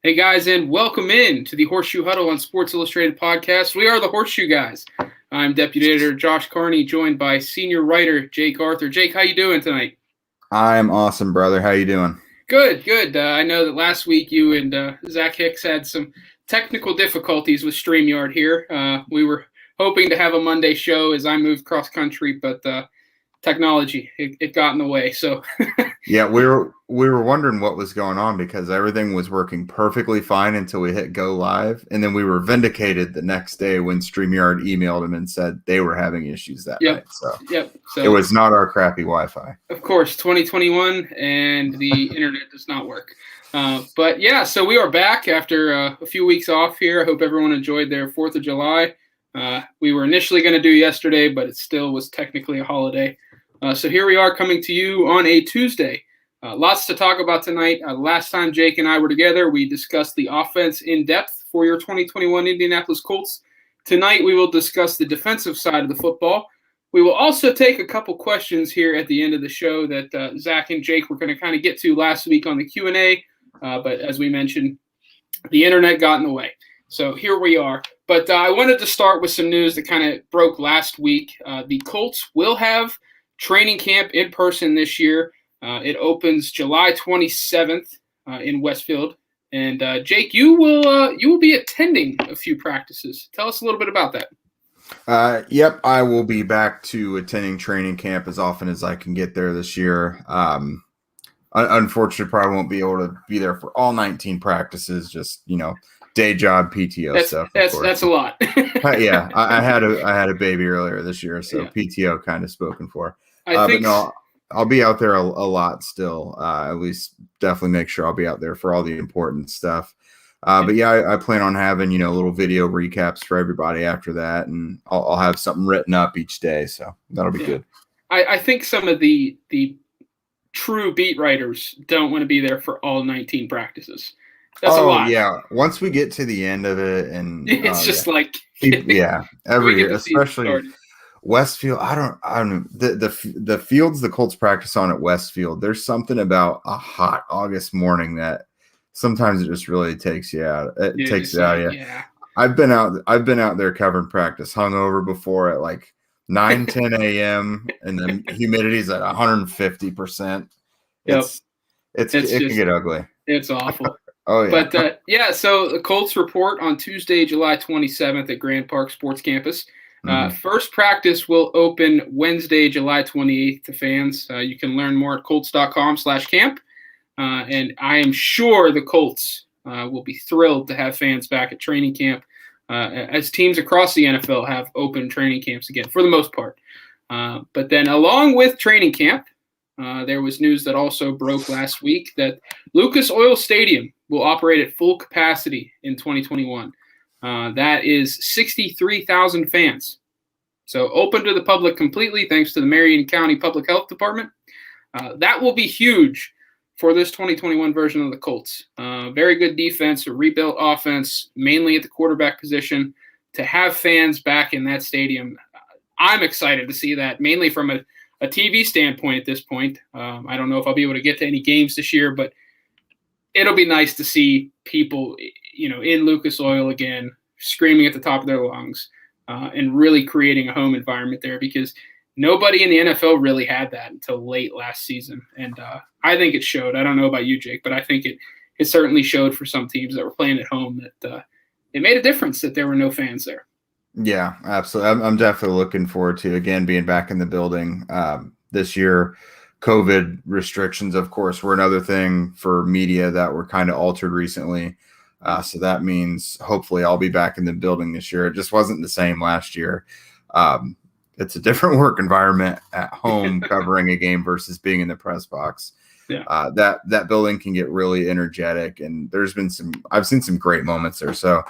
Hey guys, and welcome in to the Horseshoe Huddle on Sports Illustrated podcast. We are the Horseshoe Guys. I'm Deputy Editor Josh Carney, joined by Senior Writer Jake Arthur. Jake, how you doing tonight? I'm awesome, brother. How you doing? Good, good. I know that last week you and Zach Hicks had some technical difficulties with StreamYard here. We were hoping to have a Monday show as I moved cross country, but technology it got in the way. So yeah, we were wondering what was going on because everything was working perfectly fine until we hit go live, and then we were vindicated the next day when StreamYard emailed them and said they were having issues that night. So it was not our crappy Wi-Fi. Of course, 2021 and the internet does not work. But yeah, so we are back after a few weeks off here. I hope everyone enjoyed their 4th of July. We were initially going to do yesterday, but it still was technically a holiday. So here we are coming to you on a Tuesday. Lots to talk about tonight. Last time Jake and I were together, we discussed the offense in depth for your 2021 Indianapolis Colts. Tonight we will discuss the defensive side of the football. We will also take a couple questions here at the end of the show that Zach and Jake were going to kind of get to last week on the Q&A. But as we mentioned, the internet got in the way. So here we are. But I wanted to start with some news that kind of broke last week. The Colts will have training camp in person this year. It opens July 27th in Westfield. And Jake, you will be attending a few practices. Tell us a little bit about that. Yep, I will be back to attending training camp as often as I can get there this year. Unfortunately, probably won't be able to be there for all 19 practices. Just day job PTO stuff. That's a lot. Yeah, I had a baby earlier this year, so yeah. PTO kind of spoken for. But no, I'll be out there a lot still. At least definitely make sure I'll be out there for all the important stuff. But yeah, I plan on having little video recaps for everybody after that, and I'll have something written up each day, so that'll be good. I think some of the true beat writers don't want to be there for all 19 practices. That's a lot. Yeah. Once we get to the end of it, and it's just like every year, especially Westfield. I don't the fields the Colts practice on at Westfield. There's something about a hot August morning that sometimes it just really takes you out. It takes it out of you. Yeah. I've been out there covering practice hungover before at like 9-10 a.m. and the humidity's at 150%. It can get ugly. It's awful. Oh yeah. But so the Colts report on Tuesday, July 27th at Grand Park Sports Campus. First practice will open Wednesday, July 28th to fans. You can learn more at colts.com/camp. And I am sure the Colts will be thrilled to have fans back at training camp as teams across the NFL have open training camps again for the most part. But then along with training camp, there was news that also broke last week that Lucas Oil Stadium will operate at full capacity in 2021. That is 63,000 fans. So open to the public completely thanks to the Marion County Public Health Department. That will be huge for this 2021 version of the Colts. Very good defense, a rebuilt offense, mainly at the quarterback position. To have fans back in that stadium, I'm excited to see that, mainly from a TV standpoint at this point. I don't know if I'll be able to get to any games this year, but it'll be nice to see people, in Lucas Oil again, screaming at the top of their lungs and really creating a home environment there because nobody in the NFL really had that until late last season. And I think it showed. I don't know about you, Jake, but I think it certainly showed for some teams that were playing at home that it made a difference that there were no fans there. Yeah, absolutely. I'm definitely looking forward to, again, being back in the building this year. COVID restrictions, of course, were another thing for media that were kind of altered recently. So that means hopefully I'll be back in the building this year. It just wasn't the same last year. It's a different work environment at home covering a game versus being in the press box. Yeah. That building can get really energetic, and I've seen some great moments there. So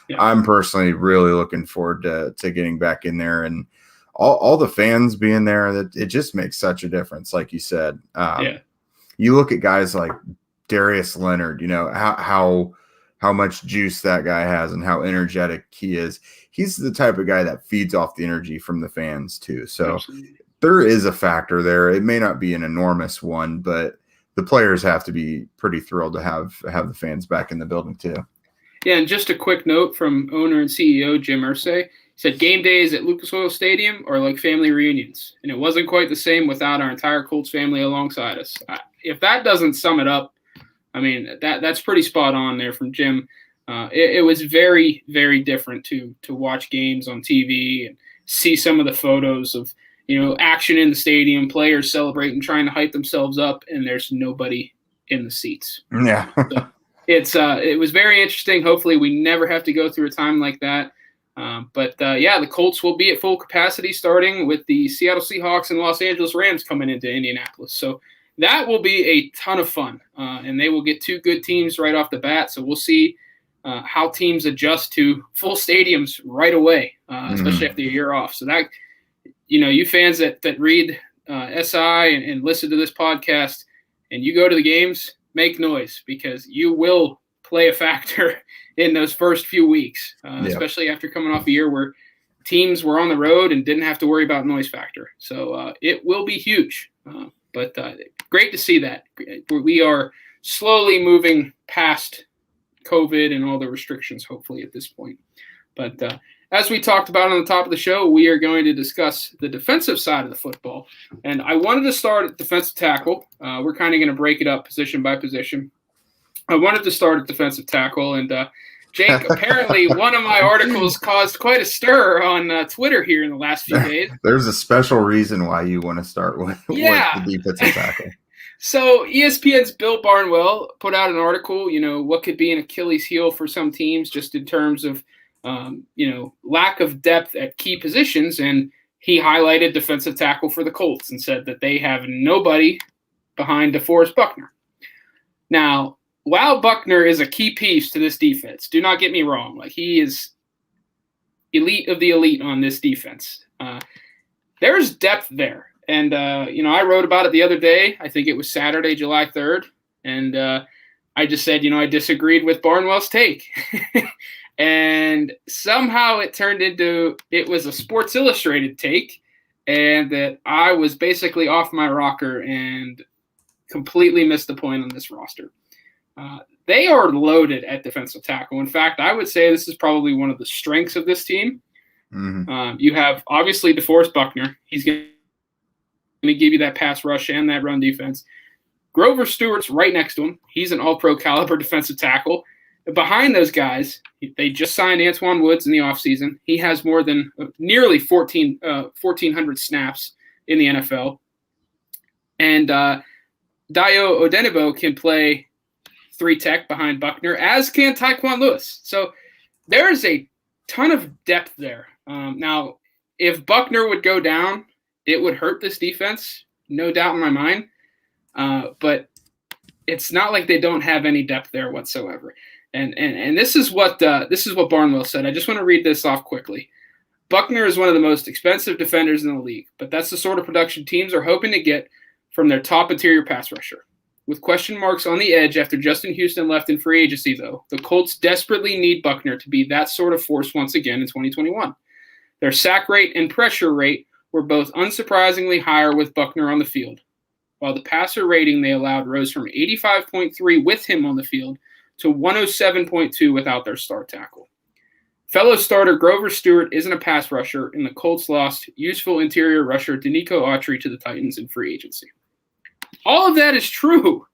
yeah. I'm personally really looking forward to getting back in there, and all the fans being there. That it just makes such a difference, like you said. You look at guys like Darius Leonard. How much juice that guy has and how energetic he is. He's the type of guy that feeds off the energy from the fans too. So Absolutely. There is a factor there. It may not be an enormous one, but the players have to be pretty thrilled to have the fans back in the building too. Yeah, and just a quick note from owner and CEO Jim Irsay. He said game days at Lucas Oil Stadium are like family reunions, and it wasn't quite the same without our entire Colts family alongside us. If that doesn't sum it up, I mean, that's pretty spot on there from Jim. It was very, very different to watch games on TV and see some of the photos of, action in the stadium, players celebrating, trying to hype themselves up, and there's nobody in the seats. Yeah. So it was very interesting. Hopefully we never have to go through a time like that. But the Colts will be at full capacity starting with the Seattle Seahawks and Los Angeles Rams coming into Indianapolis. So that will be a ton of fun, and they will get two good teams right off the bat. So we'll see how teams adjust to full stadiums right away, especially after a year off. So that, you fans that read SI and listen to this podcast and you go to the games, make noise, because you will play a factor in those first few weeks, especially after coming off a year where teams were on the road and didn't have to worry about noise factor. So it will be huge, but great to see that. We are slowly moving past COVID and all the restrictions, hopefully, at this point. But as we talked about on the top of the show, we are going to discuss the defensive side of the football. And I wanted to start at defensive tackle. We're kind of going to break it up position by position. I wanted to start at defensive tackle. And Jake, apparently one of my articles caused quite a stir on Twitter here in the last few days. There's a special reason why you want to start with the defensive tackle. So ESPN's Bill Barnwell put out an article, what could be an Achilles heel for some teams just in terms of, lack of depth at key positions. And he highlighted defensive tackle for the Colts and said that they have nobody behind DeForest Buckner. Now, while Buckner is a key piece to this defense, do not get me wrong. Like, he is elite of the elite on this defense. There's depth there. And, I wrote about it the other day. I think it was Saturday, July 3rd. And I just said, I disagreed with Barnwell's take. And somehow it turned into it was a Sports Illustrated take, and that I was basically off my rocker and completely missed the point on this roster. They are loaded at defensive tackle. In fact, I would say this is probably one of the strengths of this team. Mm-hmm. You have, obviously, DeForest Buckner. He's going to give you that pass rush and that run defense. Grover Stewart's right next to him. He's an all-pro caliber defensive tackle. Behind those guys, they just signed Antoine Woods in the offseason. He has more than nearly 1,400 snaps in the NFL. And Dayo Odenigbo can play 3 tech behind Buckner, as can Taekwon Lewis. So there's a ton of depth there. Now, if Buckner would go down, it would hurt this defense, no doubt in my mind. But it's not like they don't have any depth there whatsoever. And this is what Barnwell said. I just want to read this off quickly. Buckner is one of the most expensive defenders in the league, but that's the sort of production teams are hoping to get from their top interior pass rusher. With question marks on the edge after Justin Houston left in free agency, though, the Colts desperately need Buckner to be that sort of force once again in 2021. Their sack rate and pressure rate were both unsurprisingly higher with Buckner on the field, while the passer rating they allowed rose from 85.3 with him on the field to 107.2 without their star tackle. Fellow starter Grover Stewart isn't a pass rusher, and the Colts lost useful interior rusher Denico Autry to the Titans in free agency. All of that is true.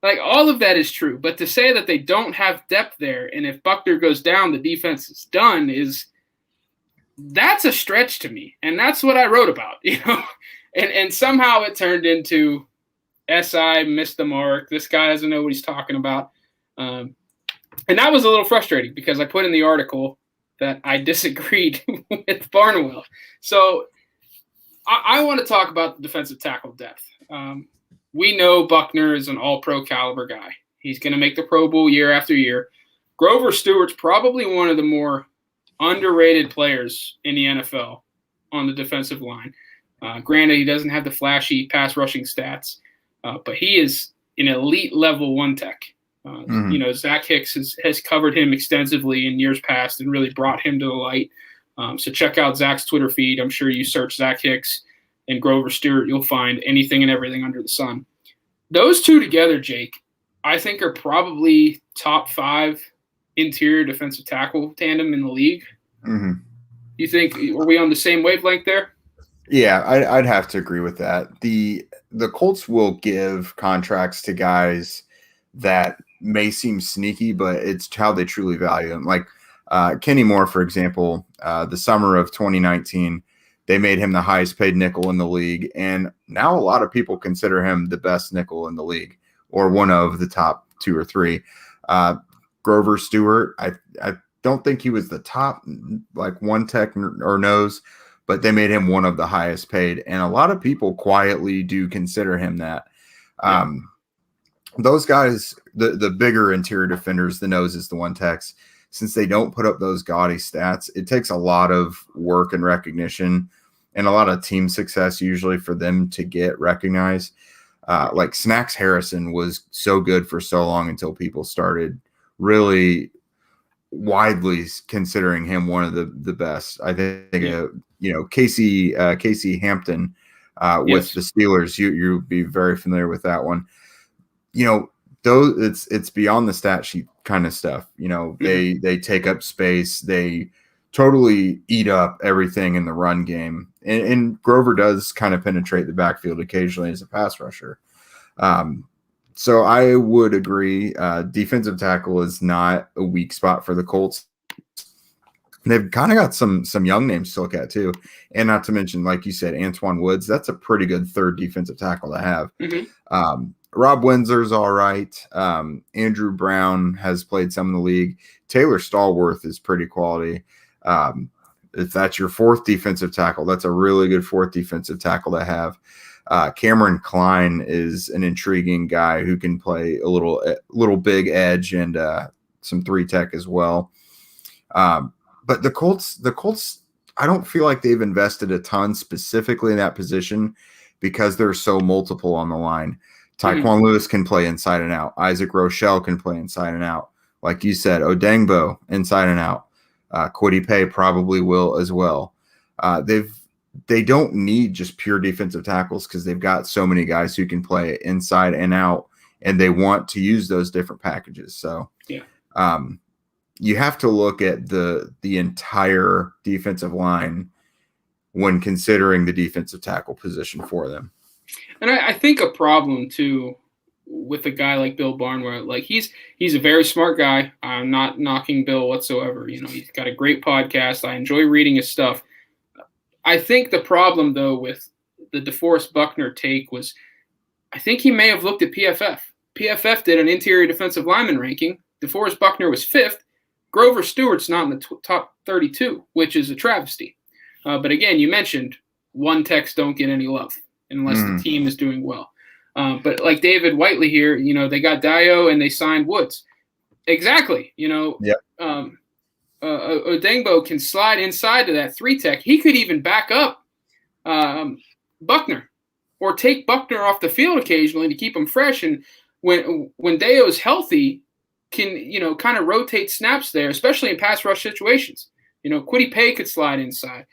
All of that is true. But to say that they don't have depth there, and if Buckner goes down, the defense is done, that's a stretch to me. And that's what I wrote about, And somehow it turned into SI missed the mark. This guy doesn't know what he's talking about. And that was a little frustrating because I put in the article that I disagreed with Barnwell. So I want to talk about the defensive tackle depth. We know Buckner is an all-pro caliber guy. He's going to make the Pro Bowl year after year. Grover Stewart's probably one of the more underrated players in the NFL on the defensive line. Granted, he doesn't have the flashy pass rushing stats, but he is an elite level 1 tech. Zach Hicks has covered him extensively in years past and really brought him to the light. So check out Zach's Twitter feed. I'm sure you search Zach Hicks and Grover Stewart, you'll find anything and everything under the sun. those two together, Jake, I think are probably top 5 interior defensive tackle tandem in the league. Mm-hmm. You think, are we on the same wavelength there? Yeah, I'd have to agree with that. The Colts will give contracts to guys that may seem sneaky, but it's how they truly value them. Like Kenny Moore, for example, the summer of 2019, they made him the highest paid nickel in the league. And now a lot of people consider him the best nickel in the league, or one of the top 2 or 3. Grover Stewart, I don't think he was the top, like one tech or nose, but they made him one of the highest paid. And a lot of people quietly do consider him that. Yeah. Those guys, the bigger interior defenders, the noses, the one techs, since they don't put up those gaudy stats, it takes a lot of work and recognition and a lot of team success usually for them to get recognized. Like Snacks Harrison was so good for so long until people started really widely considering him one of the best. I think, Casey Hampton with the Steelers, you'd be very familiar with that one. Those it's beyond the stat sheet kind of stuff. They take up space. They totally eat up everything in the run game. And Grover does kind of penetrate the backfield occasionally as a pass rusher. So I would agree. Defensive tackle is not a weak spot for the Colts. They've kind of got some young names to look at too. And not to mention, like you said, Antoine Woods, that's a pretty good third defensive tackle to have. Mm-hmm. Rob Windsor's all right. Andrew Brown has played some in the league. Taylor Stallworth is pretty quality. If that's your 4th defensive tackle, that's a really good 4th defensive tackle to have. Cameron Klein is an intriguing guy who can play a little big edge and some 3 tech as well. But the Colts, I don't feel like they've invested a ton specifically in that position because they're so multiple on the line. Taekwon Lewis can play inside and out. Isaac Rochelle can play inside and out. Like you said, Odengbo inside and out. Kwity Paye probably will as well. They don't need just pure defensive tackles because they've got so many guys who can play inside and out, and they want to use those different packages. So you have to look at the entire defensive line when considering the defensive tackle position for them. And I think a problem too with a guy like Bill Barnwell, like he's a very smart guy. I'm not knocking Bill whatsoever. He's got a great podcast. I enjoy reading his stuff. I think the problem though with the DeForest Buckner take was, I think he may have looked at PFF. PFF did an interior defensive lineman ranking. DeForest Buckner was 5th. Grover Stewart's not in the top 32, which is a travesty. But again, you mentioned one techs don't get any love unless the team is doing well. But like David Whiteley here, they got Dio and they signed Woods. Exactly. Odengbo can slide inside to that 3 tech. He could even back up Buckner or take Buckner off the field occasionally to keep him fresh. And when Dayo's healthy, can, kind of rotate snaps there, especially in pass rush situations. Kwity Paye could slide inside.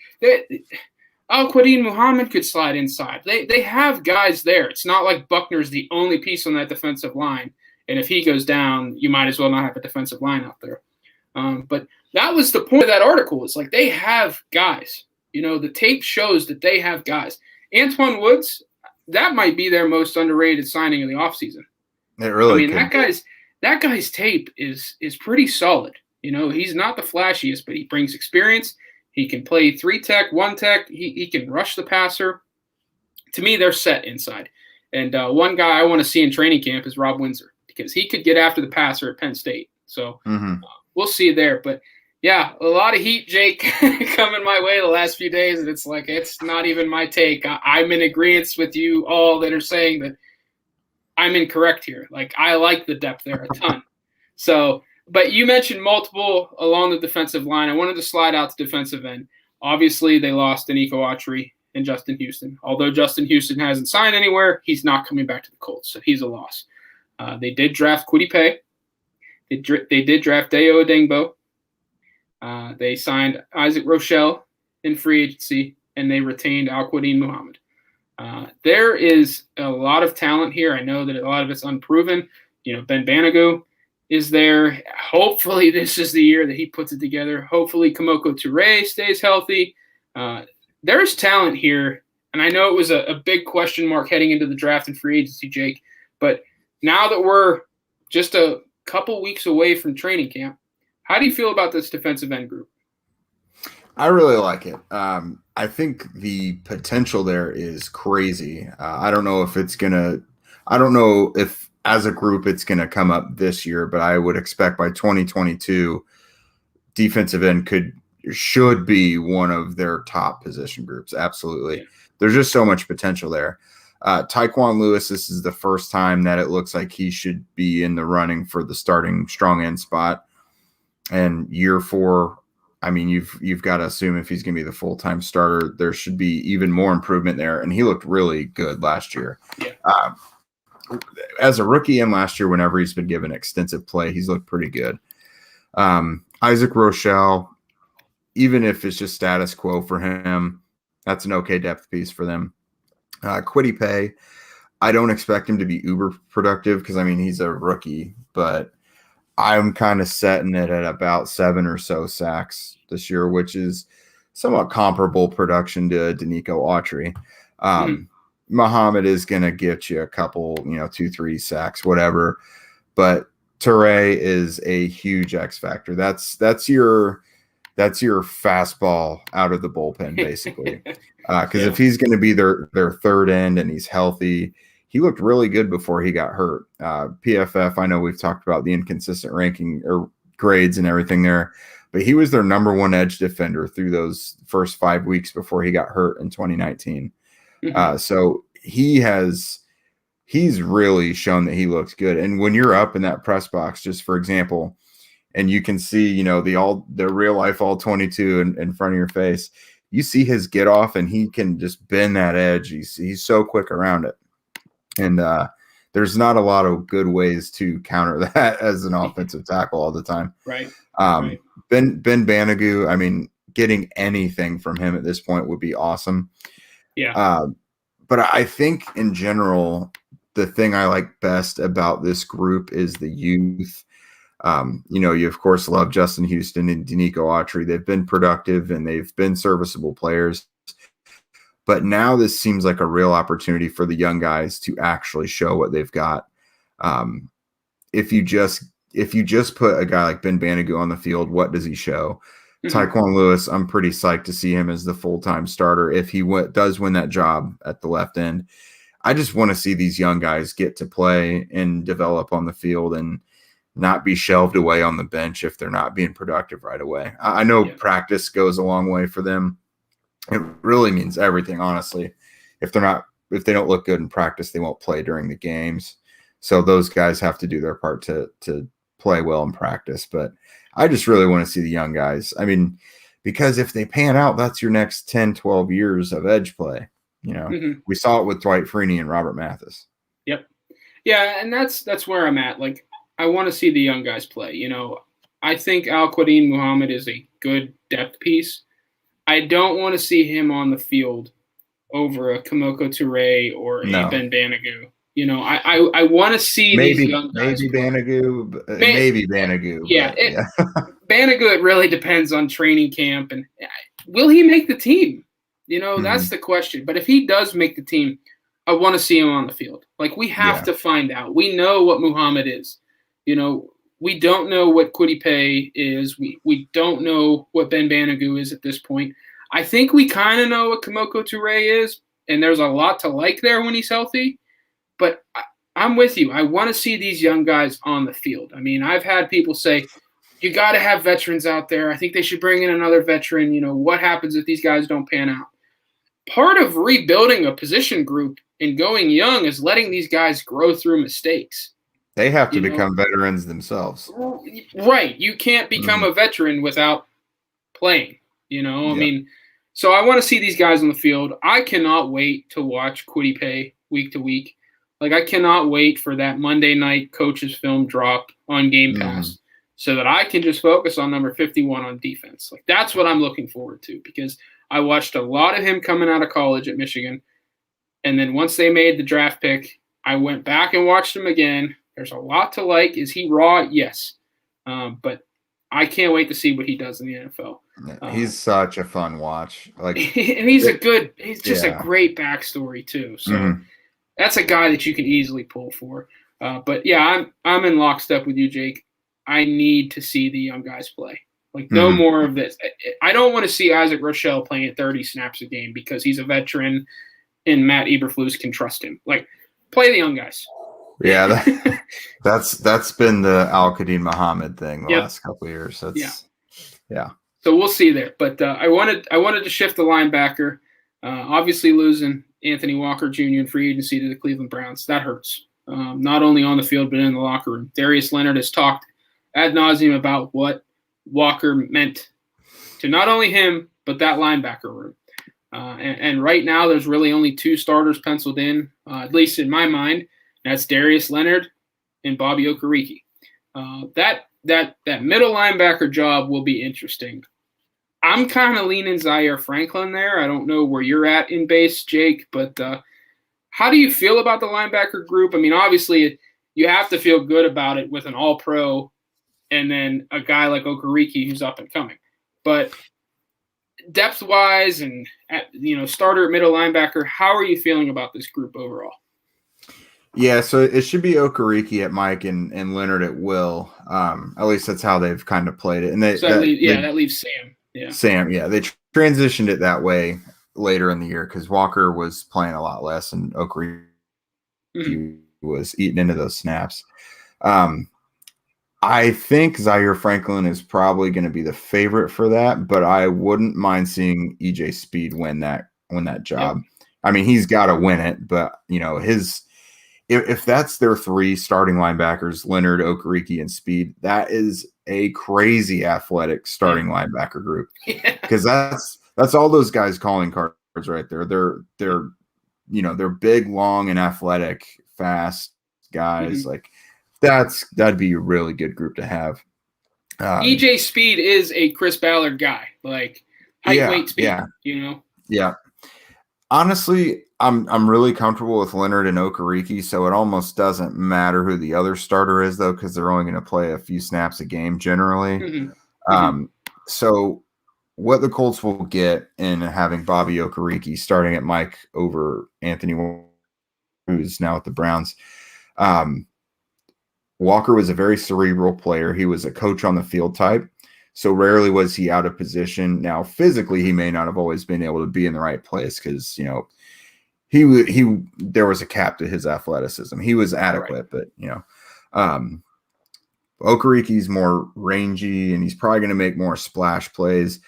Al-Quadin Muhammad could slide inside. They have guys there. It's not like Buckner's the only piece on that defensive line. And if he goes down, you might as well not have a defensive line out there. But that was the point of that article. It's like they have guys. The tape shows that they have guys. Antoine Woods, that might be their most underrated signing of the offseason. It really that guy's tape is pretty solid. He's not the flashiest, but he brings experience. He can play 3 tech, 1 tech. He can rush the passer. To me, they're set inside. And one guy I want to see in training camp is Rob Windsor because he could get after the passer at Penn State. So we'll see there. But, yeah, a lot of heat, Jake, coming my way the last few days. And it's like it's not even my take. I'm in agreement with you all that are saying that I'm incorrect here. Like, I like the depth there a ton. So – but you mentioned multiple along the defensive line. I wanted to slide out to defensive end. Obviously, they lost Danico Autry and Justin Houston. Although Justin Houston hasn't signed anywhere, he's not coming back to the Colts, so he's a loss. They did draft Kwity Paye. They did draft Dayo Odengbo. They signed Isaac Rochelle in free agency, and they retained Al-Quadin Muhammad. There is a lot of talent here. I know that a lot of it's unproven. Ben Banogu is there. Hopefully this is the year that he puts it together. Hopefully Kamoko Toure stays healthy. There's talent here. And I know it was a big question mark heading into the draft and free agency, Jake. But now that we're just a couple weeks away from training camp, how do you feel about this defensive end group? I really like it. I think the potential there is crazy. I don't know if as a group it's going to come up this year, but I would expect by 2022, defensive end should be one of their top position groups. Absolutely. Yeah. There's just so much potential there. Taekwon Lewis, this is the first time that it looks like he should be in the running for the starting strong end spot. And year 4, I mean, you've got to assume if he's going to be the full-time starter, there should be even more improvement there. And he looked really good last year. Yeah. As a rookie and last year, whenever he's been given extensive play, he's looked pretty good. Isaac Rochelle, even if it's just status quo for him, that's an okay depth piece for them. Kwity Paye, I don't expect him to be uber productive because, I mean, he's a rookie, but I'm kind of setting it at about 7 or so sacks this year, which is somewhat comparable production to Danico Autry. Muhammad is going to get you a couple, 2-3 sacks, whatever. But Toure is a huge X factor. That's your fastball out of the bullpen, basically. Because if he's going to be their third end and he's healthy, he looked really good before he got hurt. PFF, I know we've talked about the inconsistent ranking or grades and everything there, but he was their number 1 edge defender through those first 5 weeks before he got hurt in 2019. So he's really shown that he looks good. And when you're up in that press box, just for example, and you can see, the real life all 22 in front of your face, you see his get off and he can just bend that edge. He's so quick around it. And there's not a lot of good ways to counter that as an offensive tackle all the time. Right. Ben Banogu, I mean, getting anything from him at this point would be awesome. Yeah. But I think in general, the thing I like best about this group is the youth. You of course love Justin Houston and Danico Autry. They've been productive and they've been serviceable players. But now this seems like a real opportunity for the young guys to actually show what they've got. If you just put a guy like Ben Banogu on the field, what does he show? Taekwon Lewis, I'm pretty psyched to see him as the full-time starter if he does win that job at the left end. I just want to see these young guys get to play and develop on the field and not be shelved away on the bench if they're not being productive right away. I know practice goes a long way for them. It really means everything, honestly. If they don't look good in practice, they won't play during the games. So those guys have to do their part to play well in practice. But I just really want to see the young guys. I mean, because if they pan out, that's your next 10, 12 years of edge play. We saw it with Dwight Freeney and Robert Mathis. Yep. Yeah, and that's where I'm at. Like, I want to see the young guys play. I think Al-Quadin Muhammad is a good depth piece. I don't want to see him on the field over a Kamoko Toure or a Ben Banogu. I want to see these young guys. Maybe Banogu. Yeah. Banogu, it really depends on training camp. And will he make the team? That's the question. But if he does make the team, I want to see him on the field. Like, we have to find out. We know what Muhammad is. We don't know what Kwity Paye is. We don't know what Ben Banogu is at this point. I think we kind of know what Kamoko Toure is, and there's a lot to like there when he's healthy. But I'm with you. I want to see these young guys on the field. I mean, I've had people say, you got to have veterans out there. I think they should bring in another veteran. What happens if these guys don't pan out? Part of rebuilding a position group and going young is letting these guys grow through mistakes. They have to become veterans themselves. Right. You can't become a veteran without playing, I mean, so I want to see these guys on the field. I cannot wait to watch Kwity Paye week to week. Like, I cannot wait for that Monday night coach's film drop on Game Pass so that I can just focus on number 51 on defense. Like, that's what I'm looking forward to because I watched a lot of him coming out of college at Michigan. And then once they made the draft pick, I went back and watched him again. There's a lot to like. Is he raw? Yes. But I can't wait to see what he does in the NFL. He's such a fun watch. Like, and he's just a great backstory too. So that's a guy that you can easily pull for. But yeah, I'm in lockstep with you, Jake. I need to see the young guys play. Like, no more of this. I don't want to see Isaac Rochelle playing at 30 snaps a game because he's a veteran and Matt Eberflus can trust him. Like, play the young guys. Yeah, that's been the Al-Qadim Muhammad thing the last couple of years. Yeah. So we'll see there. But I wanted to shift the linebacker. Obviously, losing Anthony Walker Jr. in free agency to the Cleveland Browns, that hurts. Not only on the field but in the locker room. Darius Leonard has talked ad nauseum about what Walker meant to not only him but that linebacker room. And right now, there's really only two starters penciled in, at least in my mind. That's Darius Leonard and Bobby Okereke. That middle linebacker job will be interesting. I'm kind of leaning Zaire Franklin there. I don't know where you're at in base, Jake, but how do you feel about the linebacker group? I mean, obviously, you have to feel good about it with an all-pro and then a guy like Okereke who's up and coming. But depth-wise and starter at middle linebacker, how are you feeling about this group overall? Yeah, so it should be Okereke at Mike and Leonard at Will. At least that's how they've kind of played it. And that leaves Sam. Yeah, Sam. Yeah, they transitioned it that way later in the year because Walker was playing a lot less and Okereke was eating into those snaps. I think Zaire Franklin is probably going to be the favorite for that, but I wouldn't mind seeing EJ Speed win that job. Yep. I mean, he's got to win it, but if that's their three starting linebackers, Leonard, Okereke, and Speed, that is a crazy athletic starting linebacker group. Because that's all those guys calling cards right there. They're big, long, and athletic, fast guys. Like that'd be a really good group to have. EJ Speed is a Chris Ballard guy, like height, weight, speed. Yeah. Honestly, I'm really comfortable with Leonard and Okereke, so it almost doesn't matter who the other starter is, though, because they're only going to play a few snaps a game generally. So what the Colts will get in having Bobby Okereke starting at Mike over Anthony, who's now at the Browns. Walker was a very cerebral player. He was a coach on the field type, so rarely was he out of position. Now, physically, he may not have always been able to be in the right place because, there was a cap to his athleticism. He was adequate, but Okereke's more rangy and he's probably going to make more splash plays,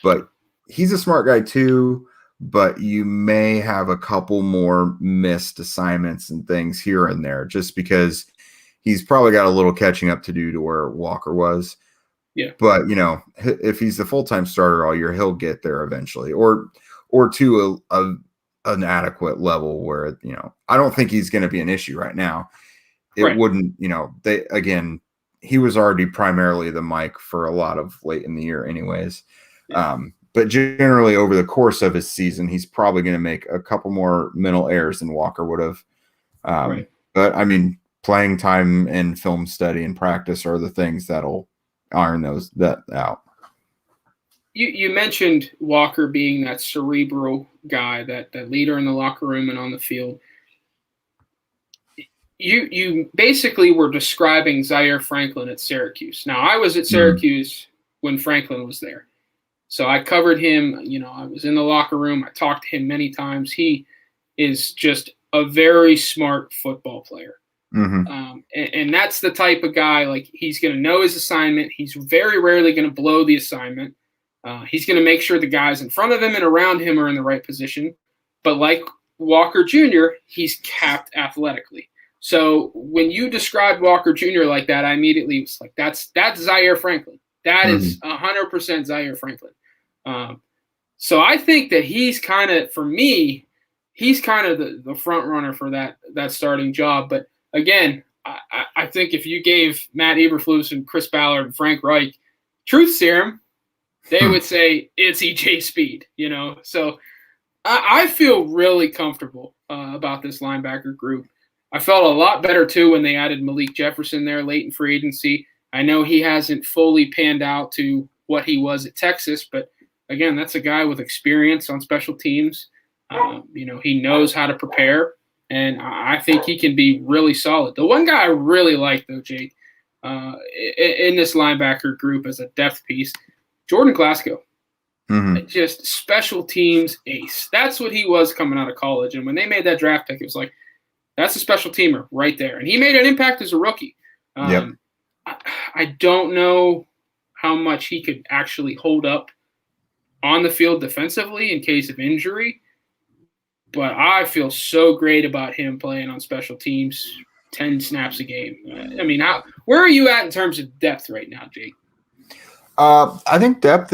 but he's a smart guy too. But you may have a couple more missed assignments and things here and there just because he's probably got a little catching up to do to where Walker was. Yeah. But, if he's the full-time starter all year, he'll get there eventually or to an adequate level where, I don't think he's going to be an issue right now. It wouldn't, he was already primarily the Mike for a lot of late in the year anyways. Yeah. But generally over the course of his season, he's probably going to make a couple more mental errors than Walker would have. But I mean, playing time and film study and practice are the things that'll iron that out. You mentioned Walker being that cerebral guy, that leader in the locker room and on the field. You basically were describing Zaire Franklin at Syracuse. Now, I was at Syracuse when Franklin was there. So I covered him. I was in the locker room. I talked to him many times. He is just a very smart football player. And that's the type of guy, like, he's going to know his assignment. He's very rarely going to blow the assignment. He's going to make sure the guys in front of him and around him are in the right position. But like Walker Jr., he's capped athletically. So when you described Walker Jr. like that, I immediately was like, that's Zaire Franklin. That is 100% Zaire Franklin. So I think that he's kind of, for me, he's kind of the front runner for that starting job. But again, I think if you gave Matt Eberflus and Chris Ballard and Frank Reich truth serum, they would say it's EJ Speed, So I feel really comfortable about this linebacker group. I felt a lot better, too, when they added Malik Jefferson there late in free agency. I know he hasn't fully panned out to what he was at Texas, but, again, that's a guy with experience on special teams. He knows how to prepare, and I think he can be really solid. The one guy I really like, though, Jake, in this linebacker group as a depth piece, Jordan Glasgow. Mm-hmm. Just special teams ace. That's what he was coming out of college. And when they made that draft pick, it was like, that's a special teamer right there. And he made an impact as a rookie. Yep. I don't know how much he could actually hold up on the field defensively in case of injury. But I feel so great about him playing on special teams, 10 snaps a game. Where are you at in terms of depth right now, Jake? I think depth,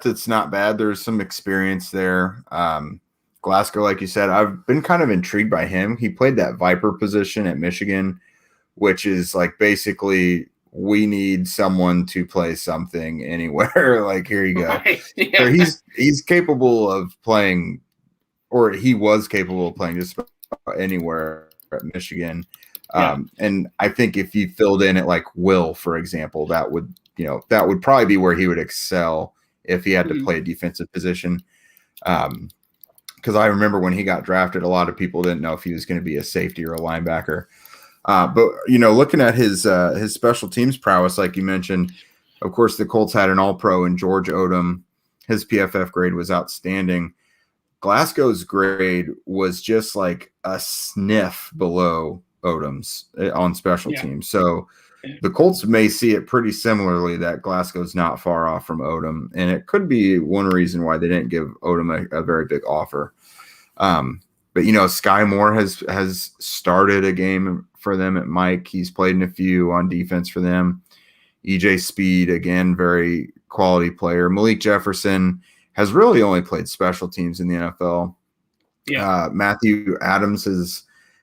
it's not bad. There's some experience there. Glasgow, like you said, I've been kind of intrigued by him. He played that Viper position at Michigan, which is like basically we need someone to play something anywhere. Like, here you go. Right. Yeah. So he's capable of playing, or he was capable of playing just anywhere at Michigan. And I think if he filled in at like Will, for example, that would probably be where he would excel if he had to play a defensive position. Because I remember when he got drafted, a lot of people didn't know if he was going to be a safety or a linebacker. But looking at his special teams prowess, like you mentioned, of course, the Colts had an All-Pro in George Odom. His PFF grade was outstanding. Glasgow's grade was just like a sniff below Odom's on special teams. So the Colts may see it pretty similarly that Glasgow's not far off from Odom, and it could be one reason why they didn't give Odom a very big offer. But Sky Moore has started a game for them at Mike. He's played in a few on defense for them. EJ Speed, again, very quality player. Malik Jefferson has really only played special teams in the NFL. Matthew Adams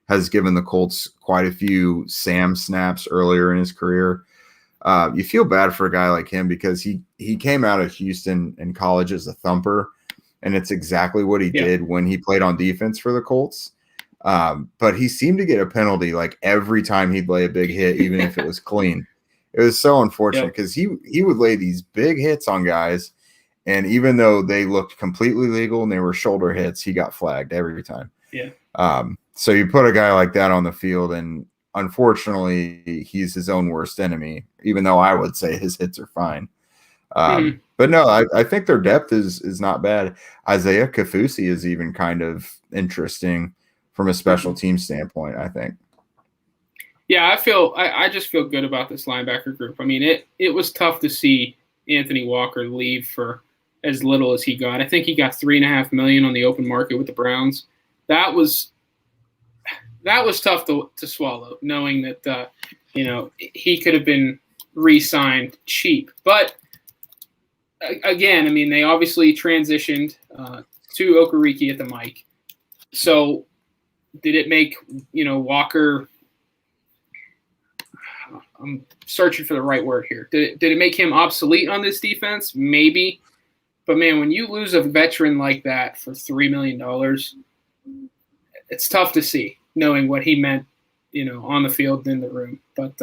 has given the Colts quite a few Sam snaps earlier in his career. You feel bad for a guy like him because he came out of Houston in college as a thumper, and it's exactly what he did when he played on defense for the Colts. But he seemed to get a penalty like every time he'd lay a big hit, even if it was clean. It was so unfortunate because he would lay these big hits on guys, and even though they looked completely legal and they were shoulder hits, he got flagged every time. So you put a guy like that on the field, and unfortunately, he's his own worst enemy, even though I would say his hits are fine. But no, I think their depth is not bad. Isaiah Kafusi is even kind of interesting from a special team standpoint, I think. Yeah, I just feel good about this linebacker group. I mean, it was tough to see Anthony Walker leave for as little as he got. I think he got $3.5 million on the open market with the Browns. That was tough to swallow, knowing that he could have been re-signed cheap. But again, I mean, they obviously transitioned to Okereke at the mic. So did it make Walker? I'm searching for the right word here. Did it make him obsolete on this defense? Maybe. But man, when you lose a veteran like that for $3 million, it's tough to see, knowing what he meant, on the field and in the room. But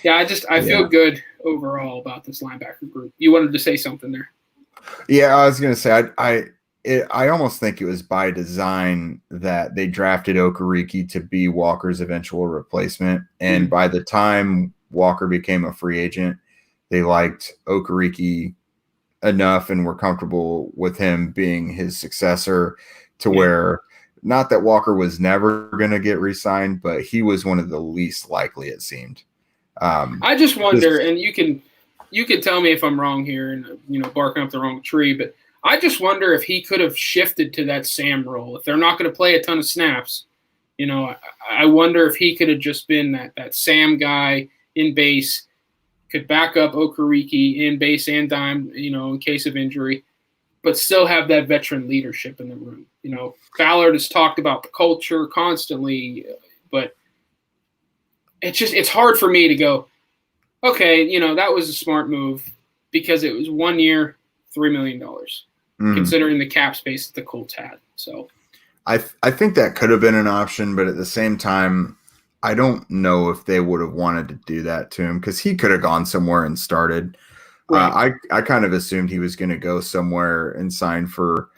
I feel good overall about this linebacker group. You wanted to say something there? Yeah, I was going to say I almost think it was by design that they drafted Okereke to be Walker's eventual replacement, and by the time Walker became a free agent, they liked Okereke enough and were comfortable with him being his successor to where. Not that Walker was never going to get re-signed, but he was one of the least likely, it seemed. I just wonder, and you can tell me if I'm wrong here and, barking up the wrong tree, but I just wonder if he could have shifted to that Sam role. If they're not going to play a ton of snaps, I wonder if he could have just been that Sam guy in base, could back up Okereke in base and dime, in case of injury, but still have that veteran leadership in the room. Ballard has talked about the culture constantly, but it's hard for me to go, okay, that was a smart move because it was 1 year, $3 million, considering the cap space that the Colts had. So, I think that could have been an option, but at the same time, I don't know if they would have wanted to do that to him because he could have gone somewhere and started. Right. I kind of assumed he was going to go somewhere and sign for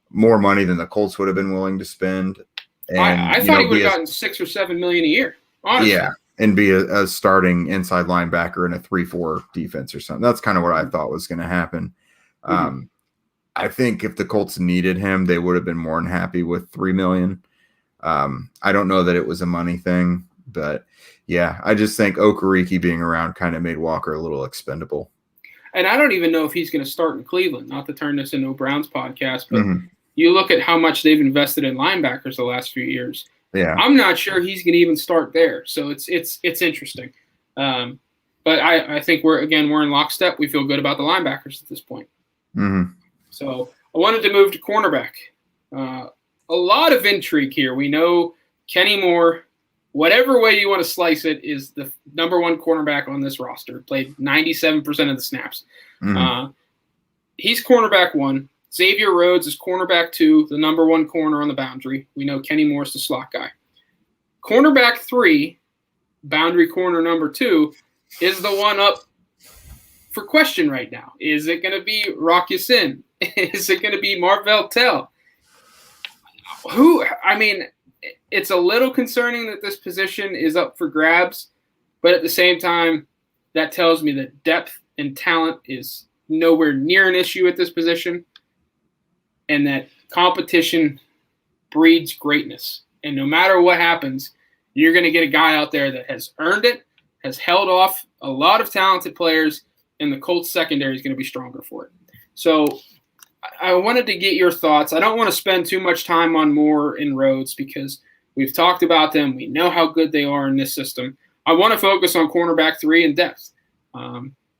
more money than the Colts would have been willing to spend. And I thought he would have gotten $6 or $7 million a year. Honestly. Yeah, and be a starting inside linebacker in a 3-4 defense or something. That's kind of what I thought was going to happen. I think if the Colts needed him, they would have been more than happy with $3 million. I don't know that it was a money thing, but yeah, I just think Okereke being around kind of made Walker a little expendable. And I don't even know if he's going to start in Cleveland. Not to turn this into a Browns podcast, but you look at how much they've invested in linebackers the last few years. Yeah, I'm not sure he's going to even start there. So it's interesting. But I think we're in lockstep. We feel good about the linebackers at this point. So I wanted to move to cornerback. A lot of intrigue here. We know Kenny Moore, whatever way you want to slice it, is the number one cornerback on this roster. Played 97% of the snaps. He's cornerback 1. Xavier Rhodes is cornerback 2, the number 1 corner on the boundary. We know Kenny Moore's the slot guy. Cornerback 3, boundary corner number 2, is the one up for question right now. Is it going to be Rock Ya-Sin? Is it going to be Marvell Tell? It's a little concerning that this position is up for grabs, but at the same time, that tells me that depth and talent is nowhere near an issue at this position, and that competition breeds greatness. And no matter what happens, you're going to get a guy out there that has earned it, has held off a lot of talented players, and the Colts secondary is going to be stronger for it. So I wanted to get your thoughts. I don't want to spend too much time on Moore and Rhodes because we've talked about them. We know how good they are in this system. I want to focus on cornerback 3 and depth.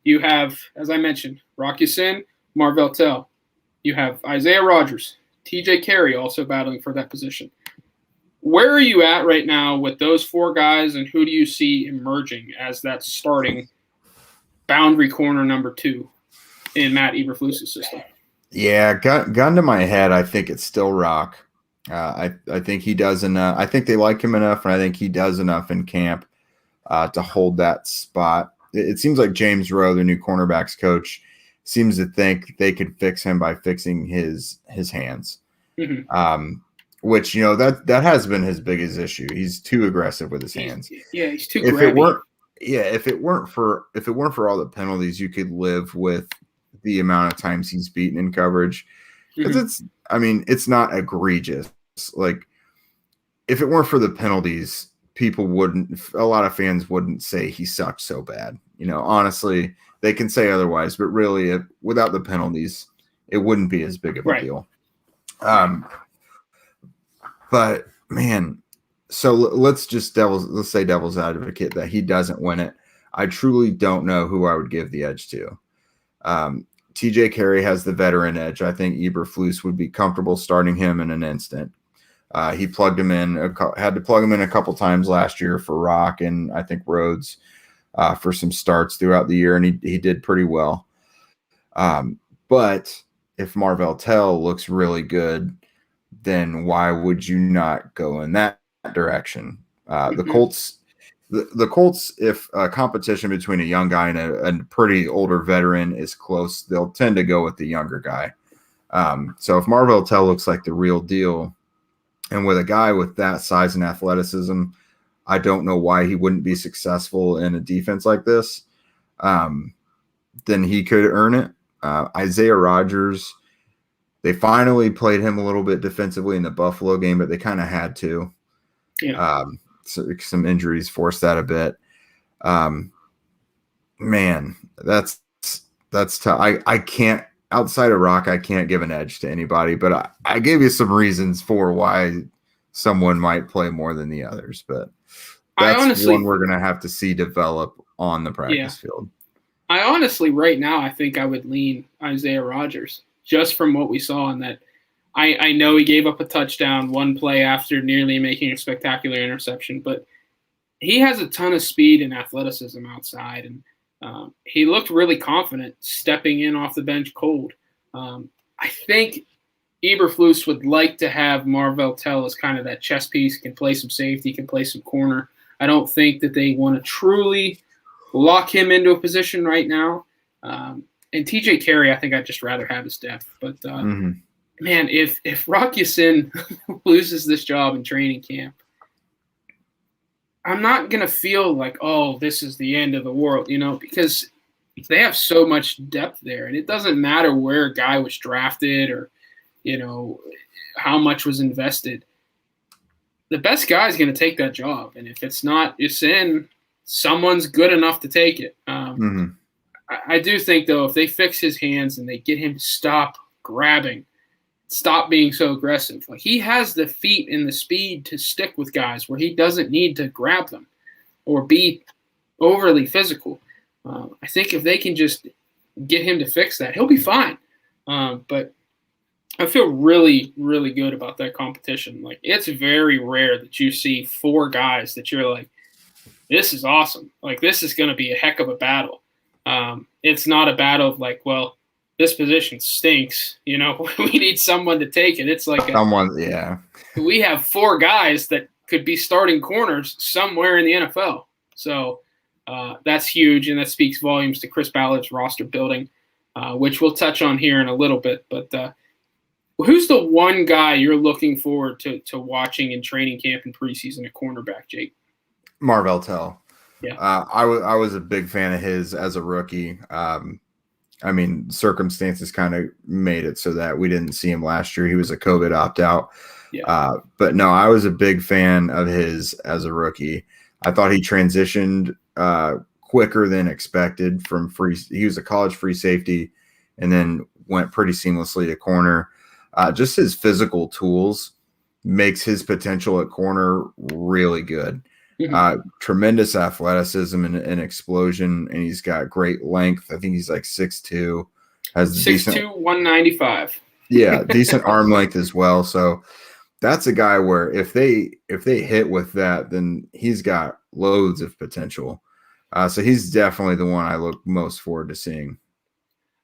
You have, as I mentioned, Rock Ya-Sin, Marvell Tell. You have Isaiah Rodgers, TJ Carey also battling for that position. Where are you at right now with those 4 guys, and who do you see emerging as that starting boundary corner number 2 in Matt Eberflus's system? Yeah, gun to my head, I think it's still Rock. I think he does enough. I think they like him enough, and I think he does enough in camp to hold that spot. It seems like James Rowe, the new cornerbacks coach, seems to think they could fix him by fixing his hands. Which, that has been his biggest issue. He's too aggressive with his hands. Yeah, he's too grabby. If it weren't for all the penalties, you could live with the amount of times he's beaten in coverage. Because it's not egregious. Like, if it weren't for the penalties, a lot of fans wouldn't say he sucked so bad. Honestly, they can say otherwise, but really, without the penalties, it wouldn't be as big of a deal. But man, so let's say devil's advocate that he doesn't win it. I truly don't know who I would give the edge to. TJ Carey has the veteran edge. I think Eberflus would be comfortable starting him in an instant. He plugged him in, had to plug him in a couple times last year for Rock and I think Rhodes for some starts throughout the year, and he did pretty well. But if Marvell Tell looks really good, then why would you not go in that direction? The Colts, if a competition between a young guy and a pretty older veteran is close, they'll tend to go with the younger guy. So if Marvell Tell looks like the real deal, and with a guy with that size and athleticism, I don't know why he wouldn't be successful in a defense like this. Then he could earn it. Isaiah Rodgers, they finally played him a little bit defensively in the Buffalo game, but they kind of had to. Yeah. So some injuries forced that a bit. Man, that's tough. I can't, outside of Rock, I can't give an edge to anybody, but I gave you some reasons for why someone might play more than the others, but that's one we're going to have to see develop on the practice field. I honestly, right now, I think I would lean Isaiah Rodgers just from what we saw in that. I know he gave up a touchdown one play after nearly making a spectacular interception, but he has a ton of speed and athleticism outside, and he looked really confident stepping in off the bench cold. I think, Eberflus would like to have Marvell Tell as kind of that chess piece. He can play some safety, can play some corner. I don't think that they want to truly lock him into a position right now. And TJ Carey, I think I'd just rather have his depth. But, man, if Rock Ya-Sin loses this job in training camp, I'm not going to feel like, oh, this is the end of the world, because they have so much depth there. And it doesn't matter where a guy was drafted or, how much was invested. The best guy is going to take that job. And if it's not Ya-Sin, someone's good enough to take it. I do think, though, if they fix his hands and they get him to stop grabbing, stop being so aggressive. Like, he has the feet and the speed to stick with guys where he doesn't need to grab them or be overly physical. I think if they can just get him to fix that, he'll be fine. But I feel really, really good about that competition. Like, it's very rare that you see 4 guys that you're like, this is awesome. Like, this is going to be a heck of a battle. It's not a battle of like, well, this position stinks. We need someone to take it. It's like we have 4 guys that could be starting corners somewhere in the NFL. So that's huge, and that speaks volumes to Chris Ballard's roster building, which we'll touch on here in a little bit. But who's the one guy you're looking forward to watching in training camp and preseason at cornerback, Jake? Marvell Tell. Yeah. I was a big fan of his as a rookie. Circumstances kind of made it so that we didn't see him last year. He was a COVID opt-out. Yeah. But no, I was a big fan of his as a rookie. I thought he transitioned quicker than expected from free. He was a college free safety and then went pretty seamlessly to corner. Just his physical tools makes his potential at corner really good. Tremendous athleticism and explosion, and he's got great length. I think he's like 6'2", has 6'2", 195. Yeah, decent arm length as well. So that's a guy where if they hit with that, then he's got loads of potential. So he's definitely the one I look most forward to seeing.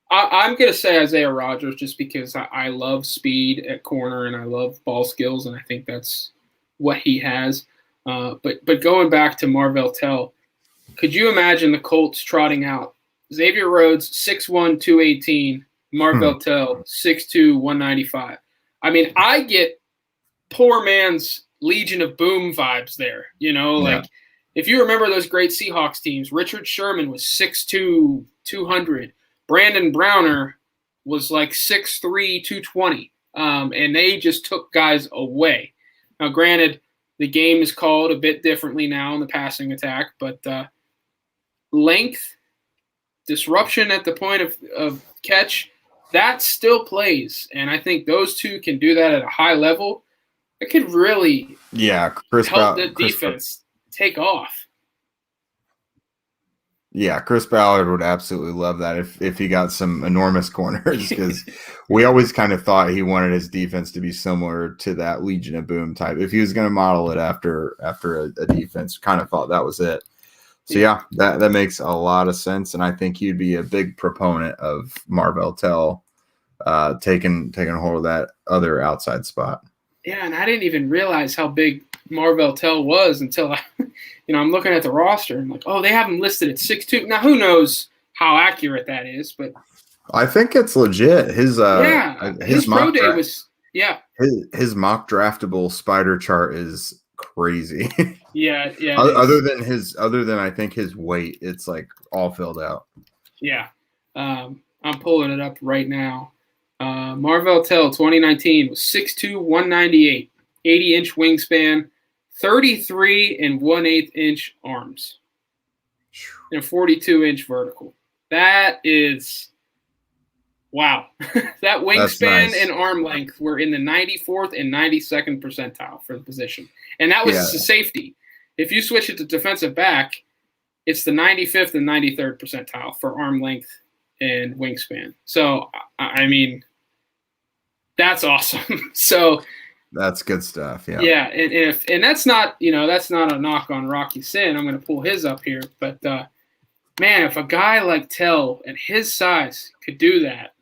I'm going to say Isaiah Rodgers just because I love speed at corner and I love ball skills, and I think that's what he has. But going back to Marvell Tell, could you imagine the Colts trotting out Xavier Rhodes 6'1", 218, Marvell Tell 6'2", 195? I mean, I get poor man's Legion of Boom vibes there. Like if you remember those great Seahawks teams, Richard Sherman was 6'2", 200. Brandon Browner was like 6'3", 220. And they just took guys away. Now, granted, the game is called a bit differently now in the passing attack, but length, disruption at the point of catch, that still plays. And I think those two can do that at a high level. It could really help the defense take off. Yeah, Chris Ballard would absolutely love that if he got some enormous corners, because we always kind of thought he wanted his defense to be similar to that Legion of Boom type. If he was going to model it after a defense, kind of thought that was it. So yeah, that makes a lot of sense, and I think he'd be a big proponent of Marvell Tell taking hold of that other outside spot. Yeah, and I didn't even realize how big Marvell Tell was until I'm looking at the roster and I'm like, oh, they have him listed at 6'2". Now, who knows how accurate that is, but I think it's legit. His pro day was his mock draftable spider chart is crazy. Yeah. Other than I think his weight, it's like all filled out. Yeah. I'm pulling it up right now. Marvell Tell 2019 was 6'2", 198, 80-inch wingspan, 33 1/8 inch arms, and 42-inch vertical. That is wow. That wingspan and arm length were in the 94th and 92nd percentile for the position, and that was a safety. If you switch it to defensive back, it's the 95th and 93rd percentile for arm length and wingspan. So I mean, that's awesome. So. That's good stuff. Yeah. Yeah, and that's not a knock on Rock Ya-Sin. I'm going to pull his up here, but man, if a guy like Tell at his size could do that,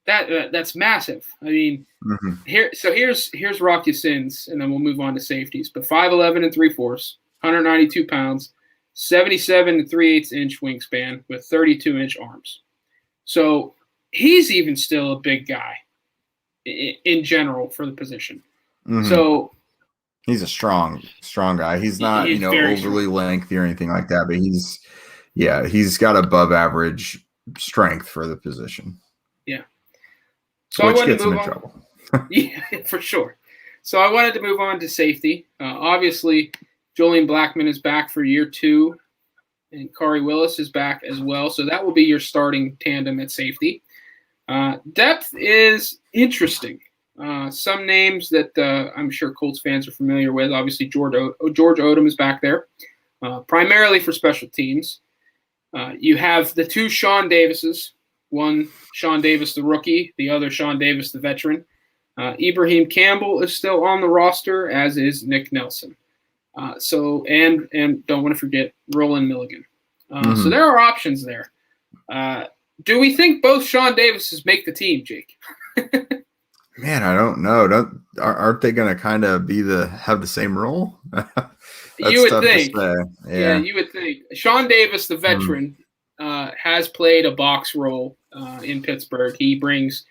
that's massive. I mean, here's Rock Ya-Sins, and then we'll move on to safeties. But 5'11" and 3/4, 192 pounds, 77 3/8 inch wingspan with 32-inch arms. So he's even still a big guy in general for the position. So he's a strong guy. He's not, overly lengthy or anything like that, but he's got above average strength for the position. Yeah. So which gets him in trouble. Yeah, for sure. So I wanted to move on to safety. Obviously, Julian Blackmon is back for year 2, and Khari Willis is back as well. So that will be your starting tandem at safety. Depth is interesting. Some names that I'm sure Colts fans are familiar with. Obviously, George Odom is back there, primarily for special teams. You have the 2 Sean Davises, one Sean Davis the rookie, the other Sean Davis the veteran. Ibrahim Campbell is still on the roster, as is Nick Nelson. And don't want to forget Roland Milligan. So there are options there. Do we think both Sean Davises make the team, Jake? Man, I don't know. Aren't they going to kind of have the same role? You would think. Yeah, you would think. Sean Davis, the veteran, has played a box role in Pittsburgh. He brings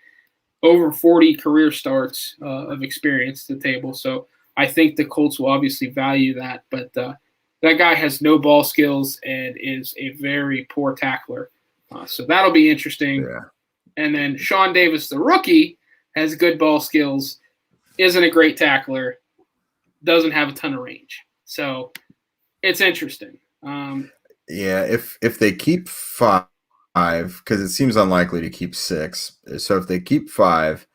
over 40 career starts of experience to the table. So I think the Colts will obviously value that. But that guy has no ball skills and is a very poor tackler. So that'll be interesting. Yeah. And then Sean Davis, the rookie, has good ball skills, isn't a great tackler, doesn't have a ton of range. So it's interesting. If they keep 5, because it seems unlikely to keep 6. So if they keep 5,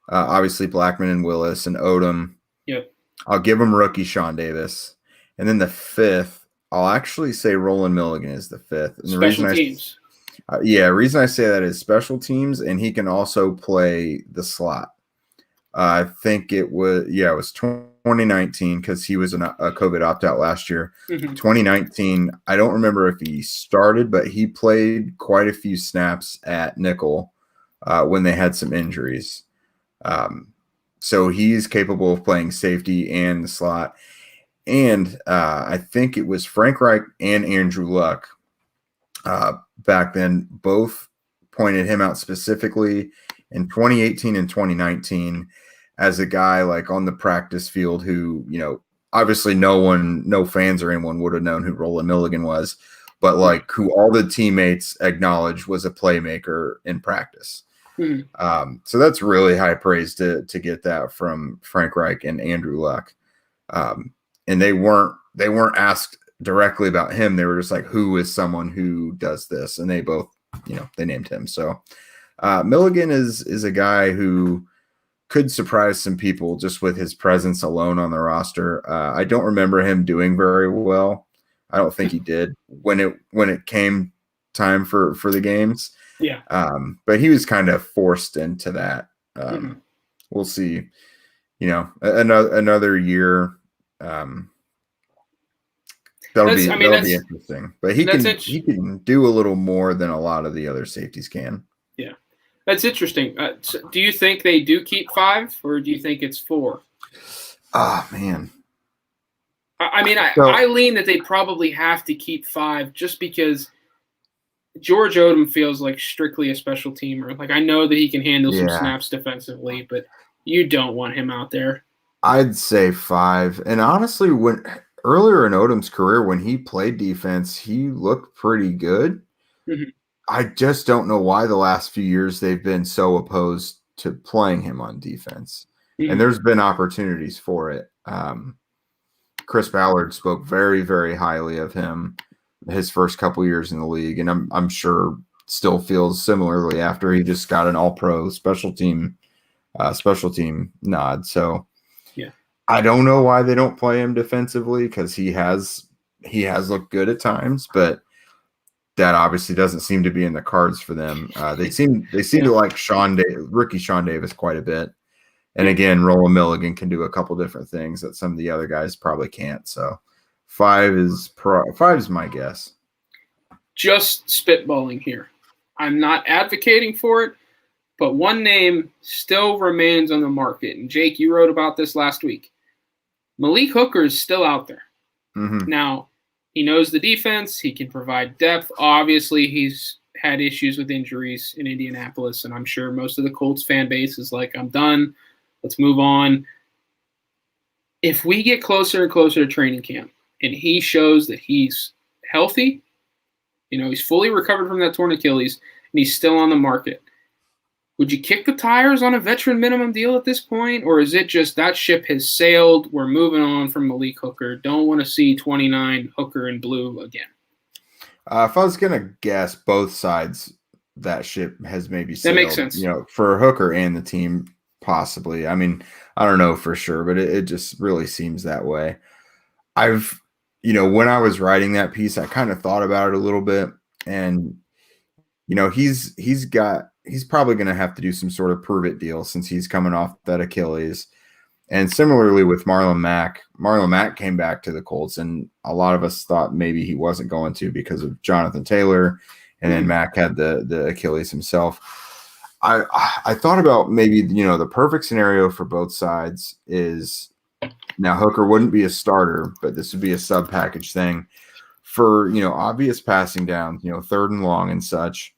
obviously Blackmon and Willis and Odom, yep. I'll give them rookie Sean Davis. And then the 5th, I'll actually say Roland Milligan is the 5th. And special teams. Reason I say that is special teams, and he can also play the slot. I think it was 2019 because he was a COVID opt-out last year. 2019, I don't remember if he started, but he played quite a few snaps at nickel when they had some injuries. So he's capable of playing safety and the slot. And I think it was Frank Reich and Andrew Luck back then both pointed him out specifically in 2018 and 2019 as a guy like on the practice field who, obviously no fans or anyone would have known who Roland Milligan was, but like who all the teammates acknowledged was a playmaker in practice. So that's really high praise to get that from Frank Reich and Andrew Luck. And they weren't asked directly about him. They were just like, who is someone who does this? And they both, they named him. So Milligan is a guy who could surprise some people just with his presence alone on the roster. I don't remember him doing very well. I don't think he did when it came time for the games. Yeah. But he was kind of forced into that. We'll see, another year. That'll be interesting. But he can do a little more than a lot of the other safeties can. Yeah. That's interesting. So do you think they do keep 5, or do you think it's 4? Oh, man. I lean that they probably have to keep 5 just because George Odom feels like strictly a special teamer. Like, I know that he can handle some snaps defensively, but you don't want him out there. I'd say 5. And honestly, earlier in Odom's career, when he played defense, he looked pretty good. I just don't know why the last few years they've been so opposed to playing him on defense. And there's been opportunities for it. Chris Ballard spoke very, very highly of him his first couple years in the league, and I'm sure still feels similarly after he just got an all-pro special team nod. So I don't know why they don't play him defensively, because he has looked good at times, but that obviously doesn't seem to be in the cards for them. They seem to like rookie Sean Davis quite a bit. And again, Roland Milligan can do a couple different things that some of the other guys probably can't. So 5 is my guess. Just spitballing here. I'm not advocating for it, But one name still remains on the market. And Jake, you wrote about this last week. Malik Hooker is still out there. Mm-hmm. Now, he knows the defense. He can provide depth. Obviously, he's had issues with injuries in Indianapolis, and I'm sure most of the Colts fan base is like, I'm done. Let's move on. If we get closer and closer to training camp and he shows that he's healthy, he's fully recovered from that torn Achilles, and he's still on the market, would you kick the tires on a veteran minimum deal at this point? Or is it just that ship has sailed, we're moving on from Malik Hooker, don't want to see 29 Hooker in blue again? If I was going to guess, both sides, that ship has maybe sailed. That makes sense. For Hooker and the team, possibly. I mean, I don't know for sure, but it just really seems that way. When I was writing that piece, I kind of thought about it a little bit, and he's probably going to have to do some sort of prove it deal since he's coming off that Achilles. And similarly with Marlon Mack came back to the Colts, and a lot of us thought maybe he wasn't going to because of Jonathan Taylor, and then Mack had the Achilles himself. I thought about maybe, the perfect scenario for both sides is now Hooker wouldn't be a starter, but this would be a sub package thing for, obvious passing down, third and long and such.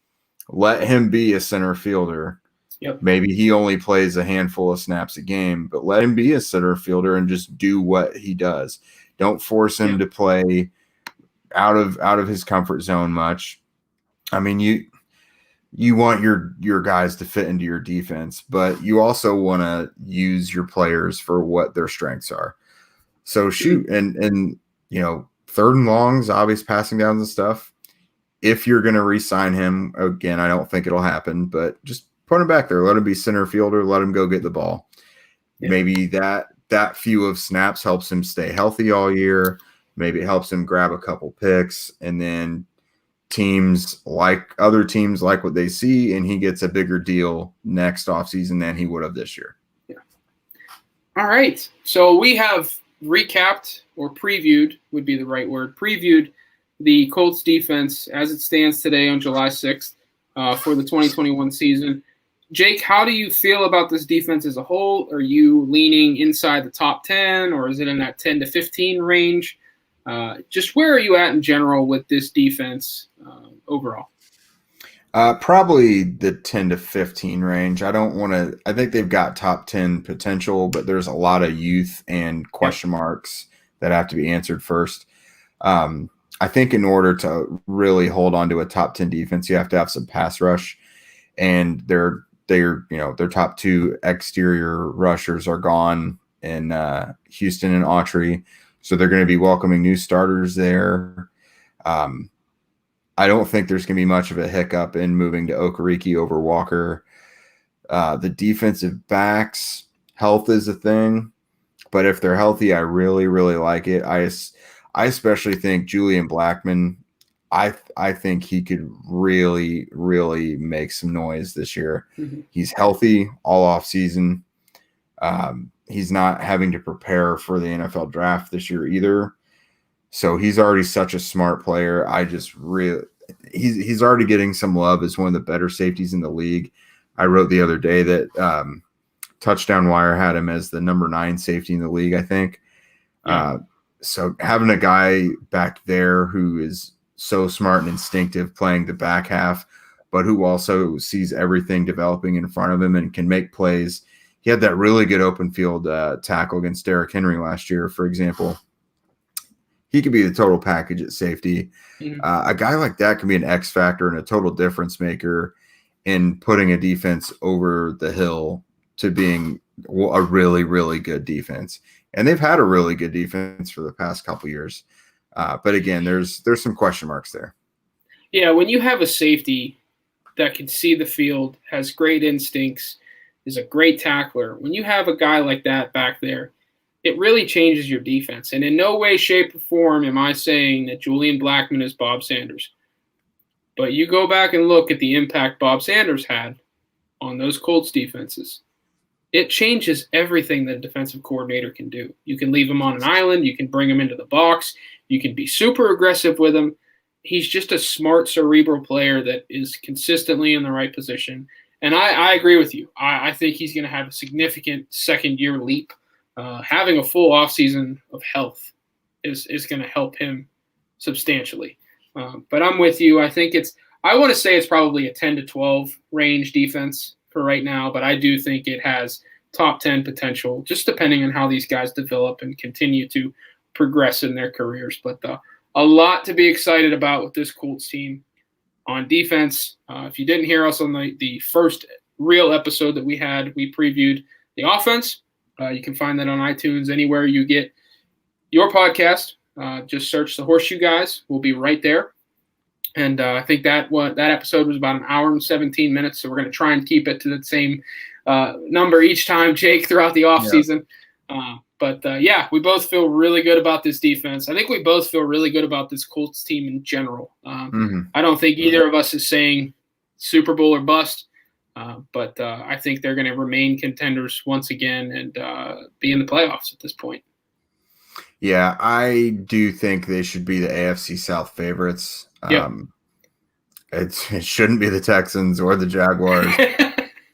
Let him be a center fielder. Yep. Maybe he only plays a handful of snaps a game, but let him be a center fielder and just do what he does. Don't force him to play out of his comfort zone much. I mean, you want your guys to fit into your defense, but you also want to use your players for what their strengths are. So shoot, and third and longs, obvious passing downs and stuff. If you're going to re-sign him, again, I don't think it'll happen, but just put him back there. Let him be center fielder. Let him go get the ball. Yeah. Maybe that few of snaps helps him stay healthy all year. Maybe it helps him grab a couple picks, and then other teams like what they see, and he gets a bigger deal next offseason than he would have this year. Yeah. All right. So we have recapped, or previewed would be the right word, previewed the Colts defense as it stands today on July 6th for the 2021 season. Jake, how do you feel about this defense as a whole? Are you leaning inside the top 10, or is it in that 10 to 15 range? Just where are you at in general with this defense overall? Probably the 10 to 15 range. I think they've got top 10 potential, but there's a lot of youth and question marks that have to be answered first. I think in order to really hold on to a top 10 defense, you have to have some pass rush, and their top two exterior rushers are gone in Houston and Autry. So they're going to be welcoming new starters there. I don't think there's going to be much of a hiccup in moving to Okereke over Walker. The defensive backs, health is a thing, but if they're healthy, I really, really like it. I especially think Julian Blackmon, I think he could really, really make some noise this year. Mm-hmm. He's healthy all off season. He's not having to prepare for the NFL draft this year either. So he's already such a smart player. He's already getting some love as one of the better safeties in the league. I wrote the other day that Touchdown Wire had him as the number 9 safety in the league, I think. Yeah. So having a guy back there who is so smart and instinctive playing the back half, but who also sees everything developing in front of him and can make plays. He had that really good open field tackle against Derrick Henry last year, for example. He could be the total package at safety. Mm-hmm. A guy like that can be an X factor and a total difference maker in putting a defense over the hill to being a really, really good defense. And they've had a really good defense for the past couple years. But again, there's some question marks there. Yeah, when you have a safety that can see the field, has great instincts, is a great tackler, when you have a guy like that back there, it really changes your defense. And in no way, shape, or form am I saying that Julian Blackmon is Bob Sanders. But you go back and look at the impact Bob Sanders had on those Colts defenses. It changes everything that a defensive coordinator can do. You can leave him on an island. You can bring him into the box. You can be super aggressive with him. He's just a smart, cerebral player that is consistently in the right position. And I agree with you. I think he's going to have a significant second-year leap. Having a full offseason of health is going to help him substantially. But I'm with you. I think I want to say it's probably a 10 to 12 range defense for right now, but I do think it has top 10 potential, just depending on how these guys develop and continue to progress in their careers. But a lot to be excited about with this Colts team. On defense, if you didn't hear us on the first real episode that we had, we previewed the offense. You can find that on iTunes, anywhere you get your podcast. Just search the Horseshoe Guys. We'll be right there. And I think that episode was about an hour and 17 minutes, so we're going to try and keep it to the same number each time, Jake, throughout the offseason. But we both feel really good about this defense. I think we both feel really good about this Colts team in general. I don't think either of us is saying Super Bowl or bust, but I think they're going to remain contenders once again and be in the playoffs at this point. Yeah, I do think they should be the AFC South favorites. It shouldn't be the Texans or the Jaguars.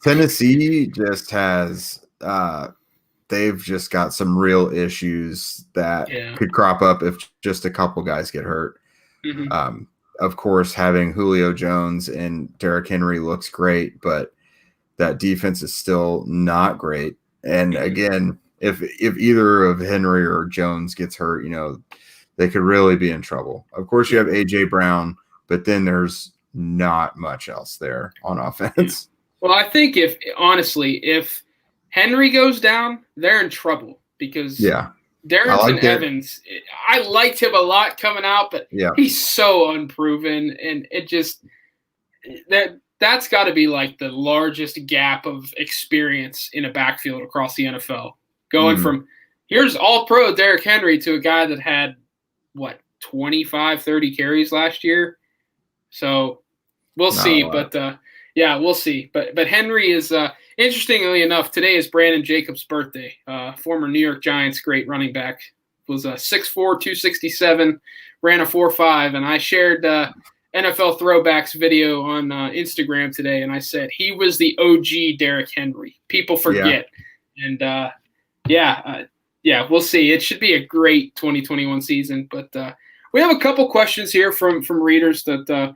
Tennessee just has they've just got some real issues that could crop up if just a couple guys get hurt. Of course, having Julio Jones and Derrick Henry looks great, but that defense is still not great. And again, if either of Henry or Jones gets hurt, they could really be in trouble. Of course, you have A.J. Brown, but then there's not much else there on offense. Well, I think if Henry goes down, they're in trouble because Darrington Evans, I liked him a lot coming out, but he's so unproven, and it just that's got to be like the largest gap of experience in a backfield across the NFL. Going from here's all-pro Derrick Henry to a guy that had, 25, 30 carries last year. So we'll see. But, we'll see. But Henry is interestingly enough, today is Brandon Jacobs' birthday. Former New York Giants great running back. Was 6'4", 267, ran a 4.5. And I shared NFL Throwbacks video on Instagram today, and I said he was the OG Derrick Henry. People forget. And, we'll see. It should be a great 2021 season. But we have a couple questions here from readers that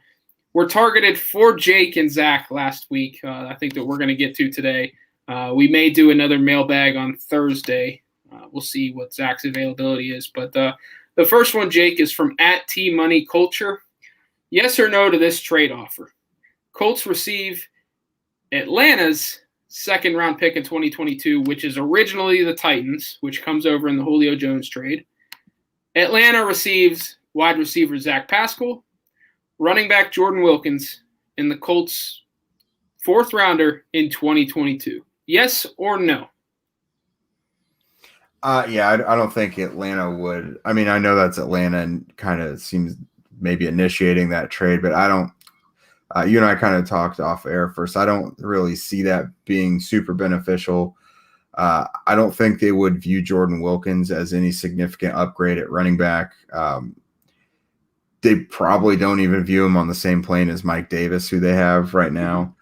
were targeted for Jake and Zach last week. I think that we're going to get to today. We may do another mailbag on Thursday. We'll see what Zach's availability is. But the first one, Jake, is from @TMoneyCulture. Yes or no to this trade offer? Colts receive Atlanta's second-round pick in 2022, which is originally the Titans, which comes over in the Julio Jones trade. Atlanta receives wide receiver Zach Pascal, running back Jordan Wilkins, and the Colts' fourth-rounder in 2022. Yes or no? I don't think Atlanta would. I mean, I know that's Atlanta and kind of seems maybe initiating that trade, but I don't. You and I kind of talked off air first. I don't really see that being super beneficial. I don't think they would view Jordan Wilkins as any significant upgrade at running back. They probably don't even view him on the same plane as Mike Davis, who they have right now.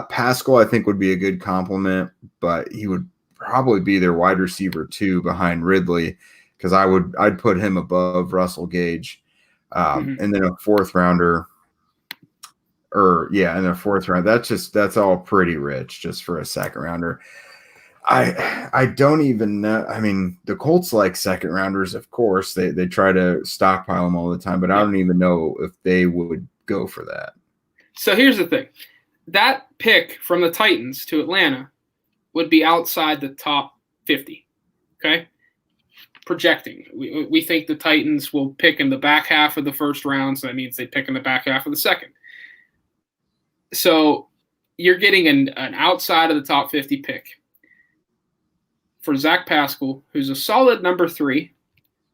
Pascal, I think, would be a good compliment, but he would probably be their wide receiver 2 behind Ridley, because I'd put him above Russell Gage. And then a fourth rounder. In the fourth round. That's all pretty rich just for a second rounder. I don't even know. I mean, the Colts like second rounders, of course. They try to stockpile them all the time, but I don't even know if they would go for that. So here's the thing. That pick from the Titans to Atlanta would be outside the top 50. Okay? Projecting. We think the Titans will pick in the back half of the first round, so that means they pick in the back half of the second. So you're getting an outside of the top 50 pick for Zach Pascal, who's a solid number 3.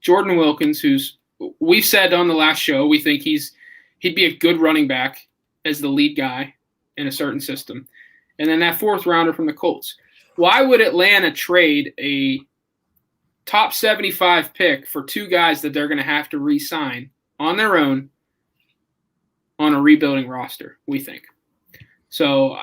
Jordan Wilkins, who's we've said on the last show, we think he'd be a good running back as the lead guy in a certain system. And then that fourth rounder from the Colts. Why would Atlanta trade a top 75 pick for 2 guys that they're going to have to re-sign on their own on a rebuilding roster, we think? So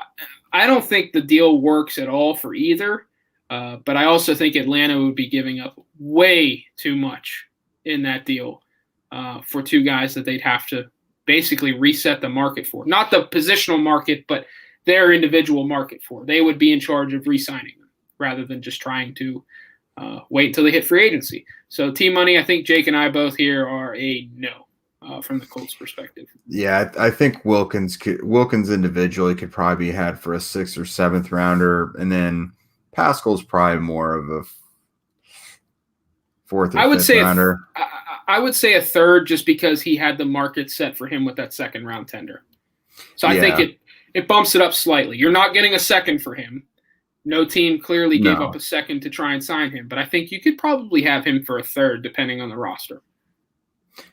I don't think the deal works at all for either, but I also think Atlanta would be giving up way too much in that deal for two guys that they'd have to basically reset the market for. Not the positional market, but their individual market for. They would be in charge of re-signing them rather than just trying to wait until they hit free agency. So T-Money, I think Jake and I both here are a no from the Colts perspective. Yeah, I think Wilkins individually could probably be had for a 6th or 7th rounder, and then Pascal's probably more of a 4th or 5th rounder. I would say a 3rd just because he had the market set for him with that 2nd round tender. So I think it bumps it up slightly. You're not getting a 2nd for him. No team clearly gave up a 2nd to try and sign him, but I think you could probably have him for a 3rd depending on the roster.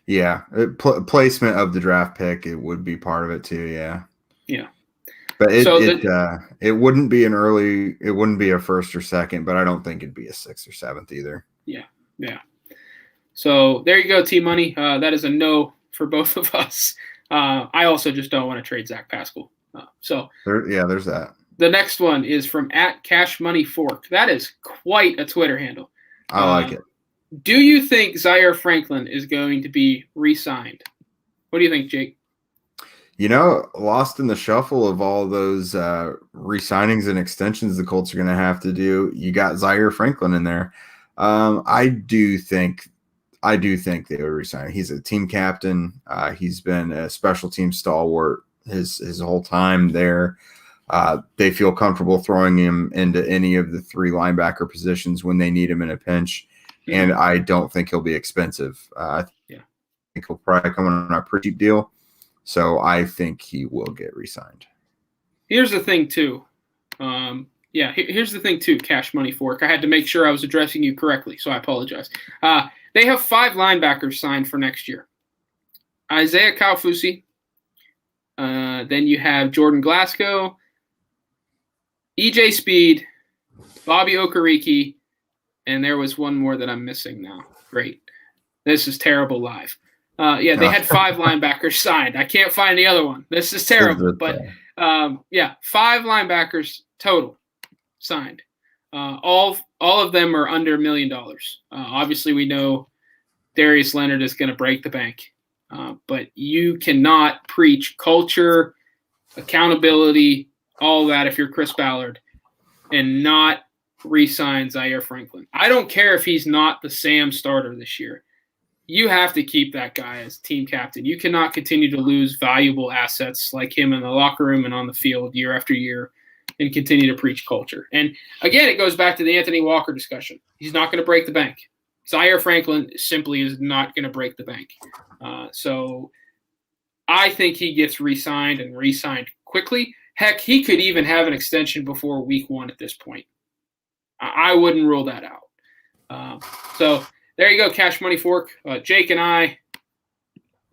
Yeah, placement of the draft pick, it would be part of it too. Yeah. But it wouldn't be it wouldn't be a 1st or 2nd, but I don't think it'd be a 6th or 7th either. Yeah. So there you go, T-Money. That is a no for both of us. I also just don't want to trade Zach Pascal. There's that. The next one is from @CashMoneyFork. That is quite a Twitter handle. I like it. Do you think Zaire Franklin is going to be re-signed? What do you think, Jake? Lost in the shuffle of all those re-signings and extensions the Colts are going to have to do, you got Zaire Franklin in there. I do think they would re-sign. He's a team captain. He's been a special team stalwart his whole time there. They feel comfortable throwing him into any of the 3 linebacker positions when they need him in a pinch. And I don't think he'll be expensive. I think he'll probably come on a pretty cheap deal. So I think he will get re-signed. Here's the thing, too. Here's the thing, too, Cash Money Fork. I had to make sure I was addressing you correctly, so I apologize. They have 5 linebackers signed for next year. Isaiah Kaufusi. Then you have Jordan Glasgow, EJ Speed, Bobby Okereke, and there was one more that I'm missing now. Great. This is terrible live. They had 5 linebackers signed. I can't find the other one. This is terrible. But, 5 linebackers total signed. All of them are under $1 million. Obviously, we know Darius Leonard is going to break the bank. But you cannot preach culture, accountability, all that if you're Chris Ballard, and not re-sign Zaire Franklin. I don't care if he's not the Sam starter this year. You have to keep that guy as team captain. You cannot continue to lose valuable assets like him in the locker room and on the field year after year and continue to preach culture. And again, it goes back to the Anthony Walker discussion. He's not going to break the bank. Zaire Franklin simply is not going to break the bank. So I think he gets re-signed and re-signed quickly. Heck, he could even have an extension before week 1 at this point. I wouldn't rule that out. So there you go, Cash Money Fork. Jake and I,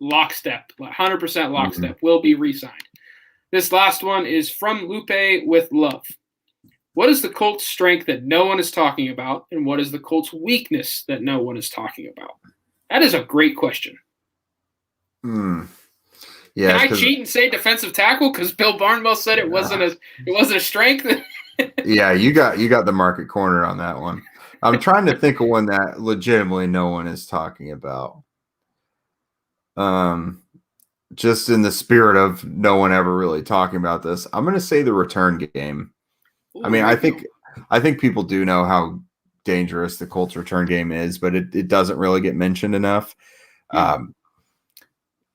lockstep, 100% lockstep, will be re-signed. This last one is from Lupe with love. What is the Colts' strength that no one is talking about, and what is the Colts' weakness that no one is talking about? That is a great question. Yeah, can I cheat and say defensive tackle because Bill Barnwell said it wasn't a strength? Yeah, you got the market corner on that one. I'm trying to think of one that legitimately no one is talking about. Just in the spirit of no one ever really talking about this, I'm going to say the return game. Ooh, I mean, I think people do know how dangerous the Colts return game is, but it doesn't really get mentioned enough.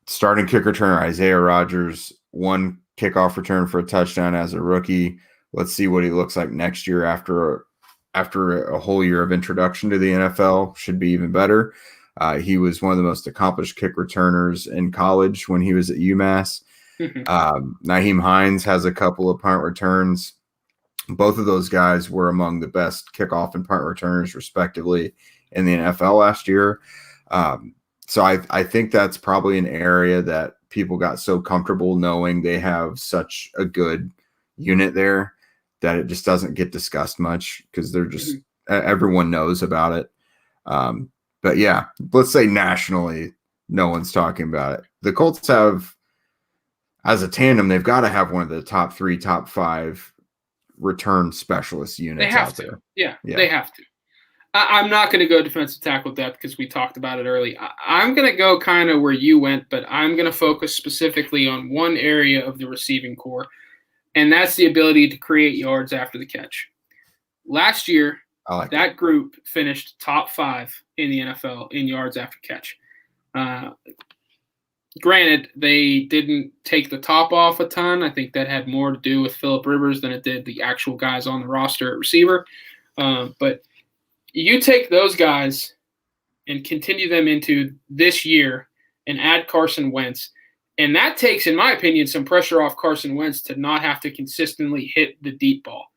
Starting kick returner Isaiah Rodgers, 1 kickoff return for a touchdown as a rookie. Let's see what he looks like next year after a whole year of introduction to the NFL. Should be even better. He was one of the most accomplished kick returners in college when he was at UMass. Nyheim Hines has a couple of punt returns. Both of those guys were among the best kickoff and punt returners, respectively, in the NFL last year. So I think that's probably an area that people got so comfortable knowing they have such a good unit there that it just doesn't get discussed much because they're just everyone knows about it. But yeah, let's say nationally, no one's talking about it. The Colts have, as a tandem, they've got to have one of the top 3, top 5 return specialist units. They have to. Yeah, they have to. I'm not going to go defensive tackle depth because we talked about it early. I'm going to go kind of where you went, but I'm going to focus specifically on one area of the receiving core, and that's the ability to create yards after the catch. Last year, that group finished top 5 in the NFL in yards after catch. Granted, they didn't take the top off a ton. I think that had more to do with Phillip Rivers than it did the actual guys on the roster at receiver. But you take those guys and continue them into this year and add Carson Wentz, and that takes, in my opinion, some pressure off Carson Wentz to not have to consistently hit the deep ball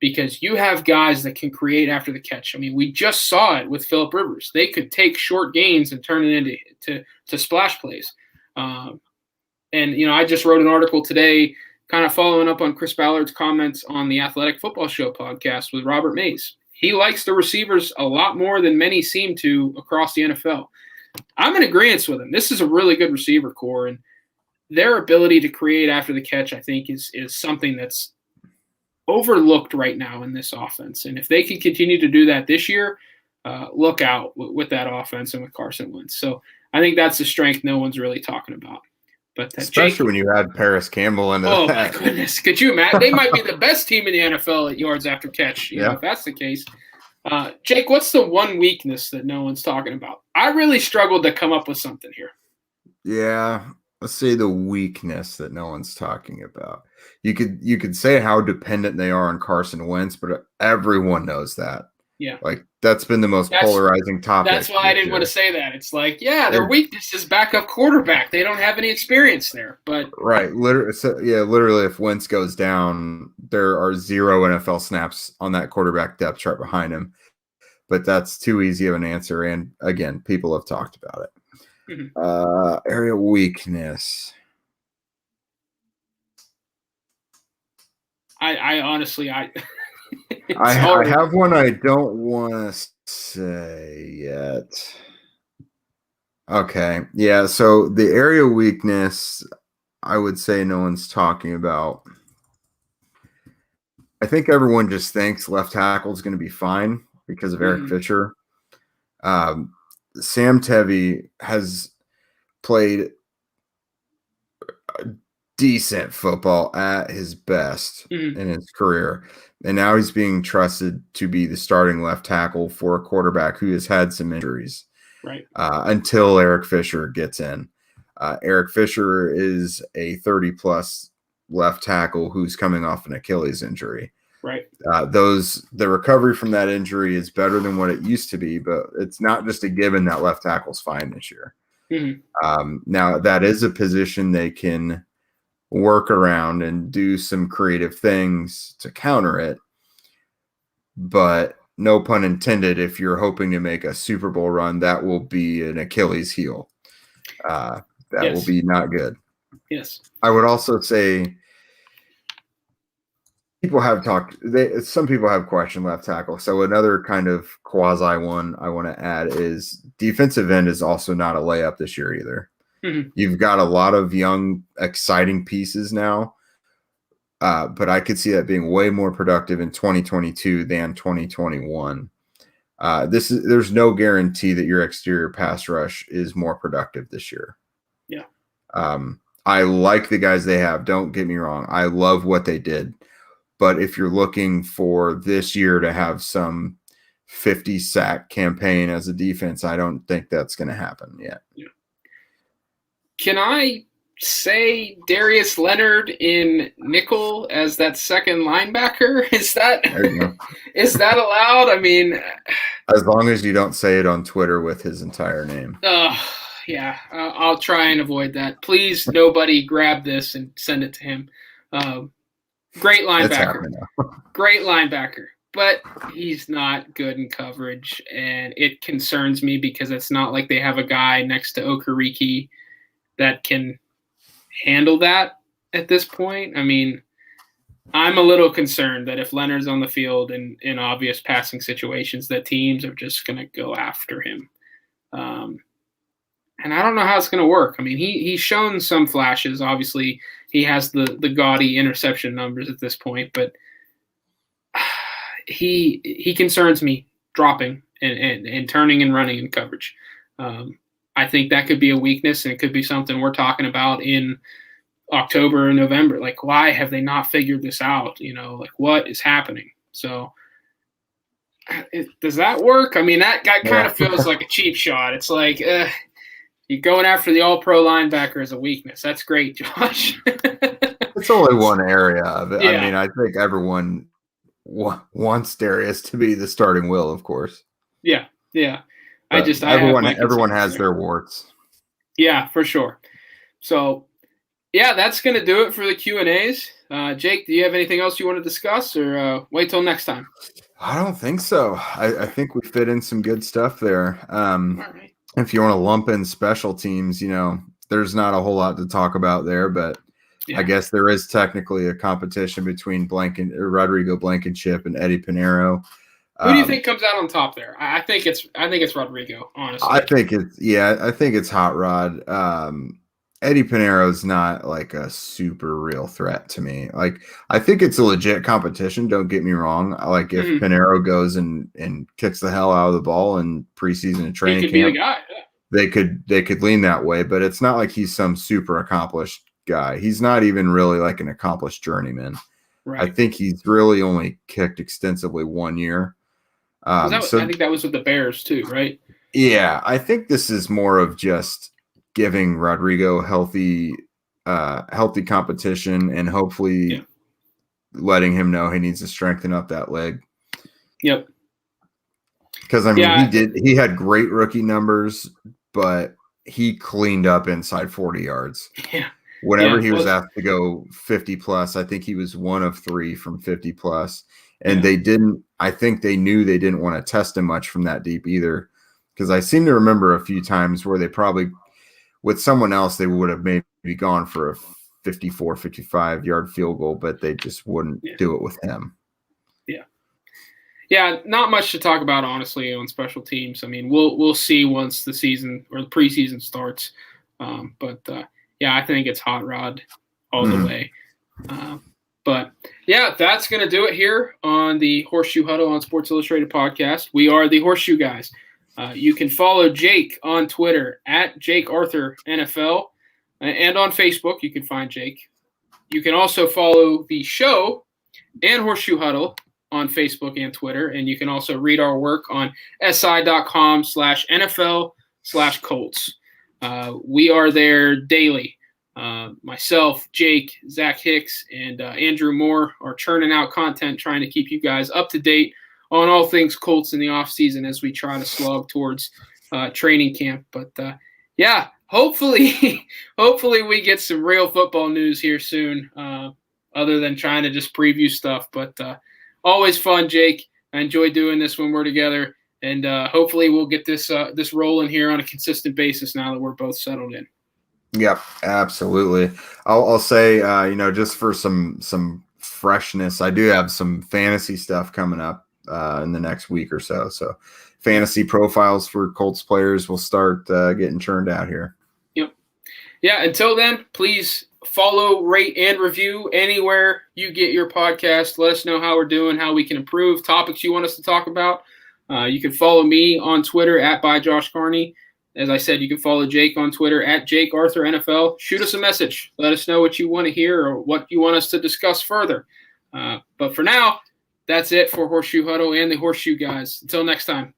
because you have guys that can create after the catch. I mean, we just saw it with Phillip Rivers. They could take short gains and turn it into splash plays. And, I just wrote an article today kind of following up on Chris Ballard's comments on the Athletic Football Show podcast with Robert Mays. He likes the receivers a lot more than many seem to across the NFL. I'm in agreement with him. This is a really good receiver core, and their ability to create after the catch, I think, is something that's overlooked right now in this offense. And if they can continue to do that this year, look out with that offense and with Carson Wentz. So I think that's the strength no one's really talking about. But especially when you add Paris Campbell into that. My goodness. Could you imagine? They might be the best team in the NFL at yards after catch, you know, if that's the case. Jake, what's the one weakness that no one's talking about? I really struggled to come up with something here. Yeah. Let's say the weakness that no one's talking about. You could say how dependent they are on Carson Wentz, but everyone knows that. Yeah. Like that's been the most polarizing topic. That's why I didn't want to say that. It's like, their weakness is backup quarterback. They don't have any experience there. But right. Literally if Wentz goes down, there are 0 NFL snaps on that quarterback depth chart behind him. But that's too easy of an answer. And again, people have talked about it. Mm-hmm. Area weakness. I honestly I have one I don't want to say yet. Okay. Yeah. So the area weakness, I would say no one's talking about. I think everyone just thinks left tackle is going to be fine because of Eric Fisher. Sam Tevy has played decent football at his best in his career. And now he's being trusted to be the starting left tackle for a quarterback who has had some injuries until Eric Fisher gets in. Eric Fisher is a 30-plus left tackle who's coming off an Achilles injury. Right. The recovery from that injury is better than what it used to be, but it's not just a given that left tackle's fine this year. Now, that is a position they can work around and do some creative things to counter it. But no pun intended, if you're hoping to make a Super Bowl run, that will be an Achilles heel. That will be not good. Yes. I would also say some people have questioned left tackle. So another kind of quasi one I want to add is defensive end is also not a layup this year either. You've got a lot of young, exciting pieces now, but I could see that being way more productive in 2022 than 2021. There's no guarantee that your exterior pass rush is more productive this year. Yeah. I like the guys they have. Don't get me wrong. I love what they did. But if you're looking for this year to have some 50-sack campaign as a defense, I don't think that's going to happen yet. Yeah. Can I say Darius Leonard in nickel as that second linebacker? Is that allowed? I mean, as long as you don't say it on Twitter with his entire name. Yeah, I'll try and avoid that. Please, nobody grab this and send it to him. Great linebacker. Great linebacker. But he's not good in coverage, and it concerns me because it's not like they have a guy next to Okereke that can handle that at this point. I mean, I'm a little concerned that if Leonard's on the field in obvious passing situations, that teams are just going to go after him. And I don't know how it's going to work. I mean, he's shown some flashes. Obviously, he has the gaudy interception numbers at this point, but he concerns me dropping and turning and running in coverage. I think that could be a weakness, and it could be something we're talking about in October and November. Like, why have they not figured this out? Like, what is happening? So does that work? I mean, that guy kind of feels like a cheap shot. It's like you're going after the all-pro linebacker as a weakness. That's great, Josh. It's only one area of it. Yeah. I mean, I think everyone wants Darius to be the starting will, of course. Yeah. But everyone has their warts. Yeah, for sure. So, yeah, that's going to do it for the Q&As. Jake, do you have anything else you want to discuss, or wait till next time? I don't think so. I think we fit in some good stuff there. All right. If you want to lump in special teams, there's not a whole lot to talk about there, but I guess there is technically a competition between Rodrigo Blankenship and Eddie Pinheiro. Who do you think comes out on top there? I think it's Rodrigo, honestly. I think it's Hot Rod. Eddie Pinheiro's not like a super real threat to me. Like, I think it's a legit competition. Don't get me wrong. Like, if Pinheiro goes and kicks the hell out of the ball in preseason and training camp, be the guy. Yeah. They could lean that way, but it's not like he's some super accomplished guy. He's not even really like an accomplished journeyman. Right. I think he's really only kicked extensively 1 year. I think that was with the Bears too, right? Yeah, I think this is more of just giving Rodrigo healthy competition, and hopefully letting him know he needs to strengthen up that leg. Yep. Because he had great rookie numbers, but he cleaned up inside 40 yards. Yeah. Whenever he was asked to go 50 plus, I think he was 1 of 3 from 50 plus. And I think they knew they didn't want to test him much from that deep either. Because I seem to remember a few times where they probably, with someone else, they would have maybe gone for a 54, 55 yard field goal, but they just wouldn't do it with him. Yeah. Yeah, not much to talk about, honestly, on special teams. I mean, we'll see once the season or the preseason starts. I think it's Hot Rod all the way. But that's going to do it here on the Horseshoe Huddle on Sports Illustrated podcast. We are the Horseshoe Guys. You can follow Jake on Twitter at JakeArthurNFL, and on Facebook you can find Jake. You can also follow the show and Horseshoe Huddle on Facebook and Twitter, and you can also read our work on si.com/NFL/Colts. We are there daily. Myself, Jake, Zach Hicks, and Andrew Moore are churning out content, trying to keep you guys up to date on all things Colts in the offseason as we try to slog towards training camp. But hopefully we get some real football news here soon, other than trying to just preview stuff. But always fun, Jake. I enjoy doing this when we're together, and hopefully we'll get this rolling here on a consistent basis now that we're both settled in. Yep, absolutely. I'll say, just for some freshness, I do have some fantasy stuff coming up in the next week or so. So fantasy profiles for Colts players will start getting churned out here. Yep. Yeah, until then, please follow, rate, and review anywhere you get your podcast. Let us know how we're doing, how we can improve, topics you want us to talk about. You can follow me on Twitter at @ByJoshCarney. As I said, you can follow Jake on Twitter at JakeArthurNFL. Shoot us a message. Let us know what you want to hear or what you want us to discuss further. But for now, that's it for Horseshoe Huddle and the Horseshoe Guys. Until next time.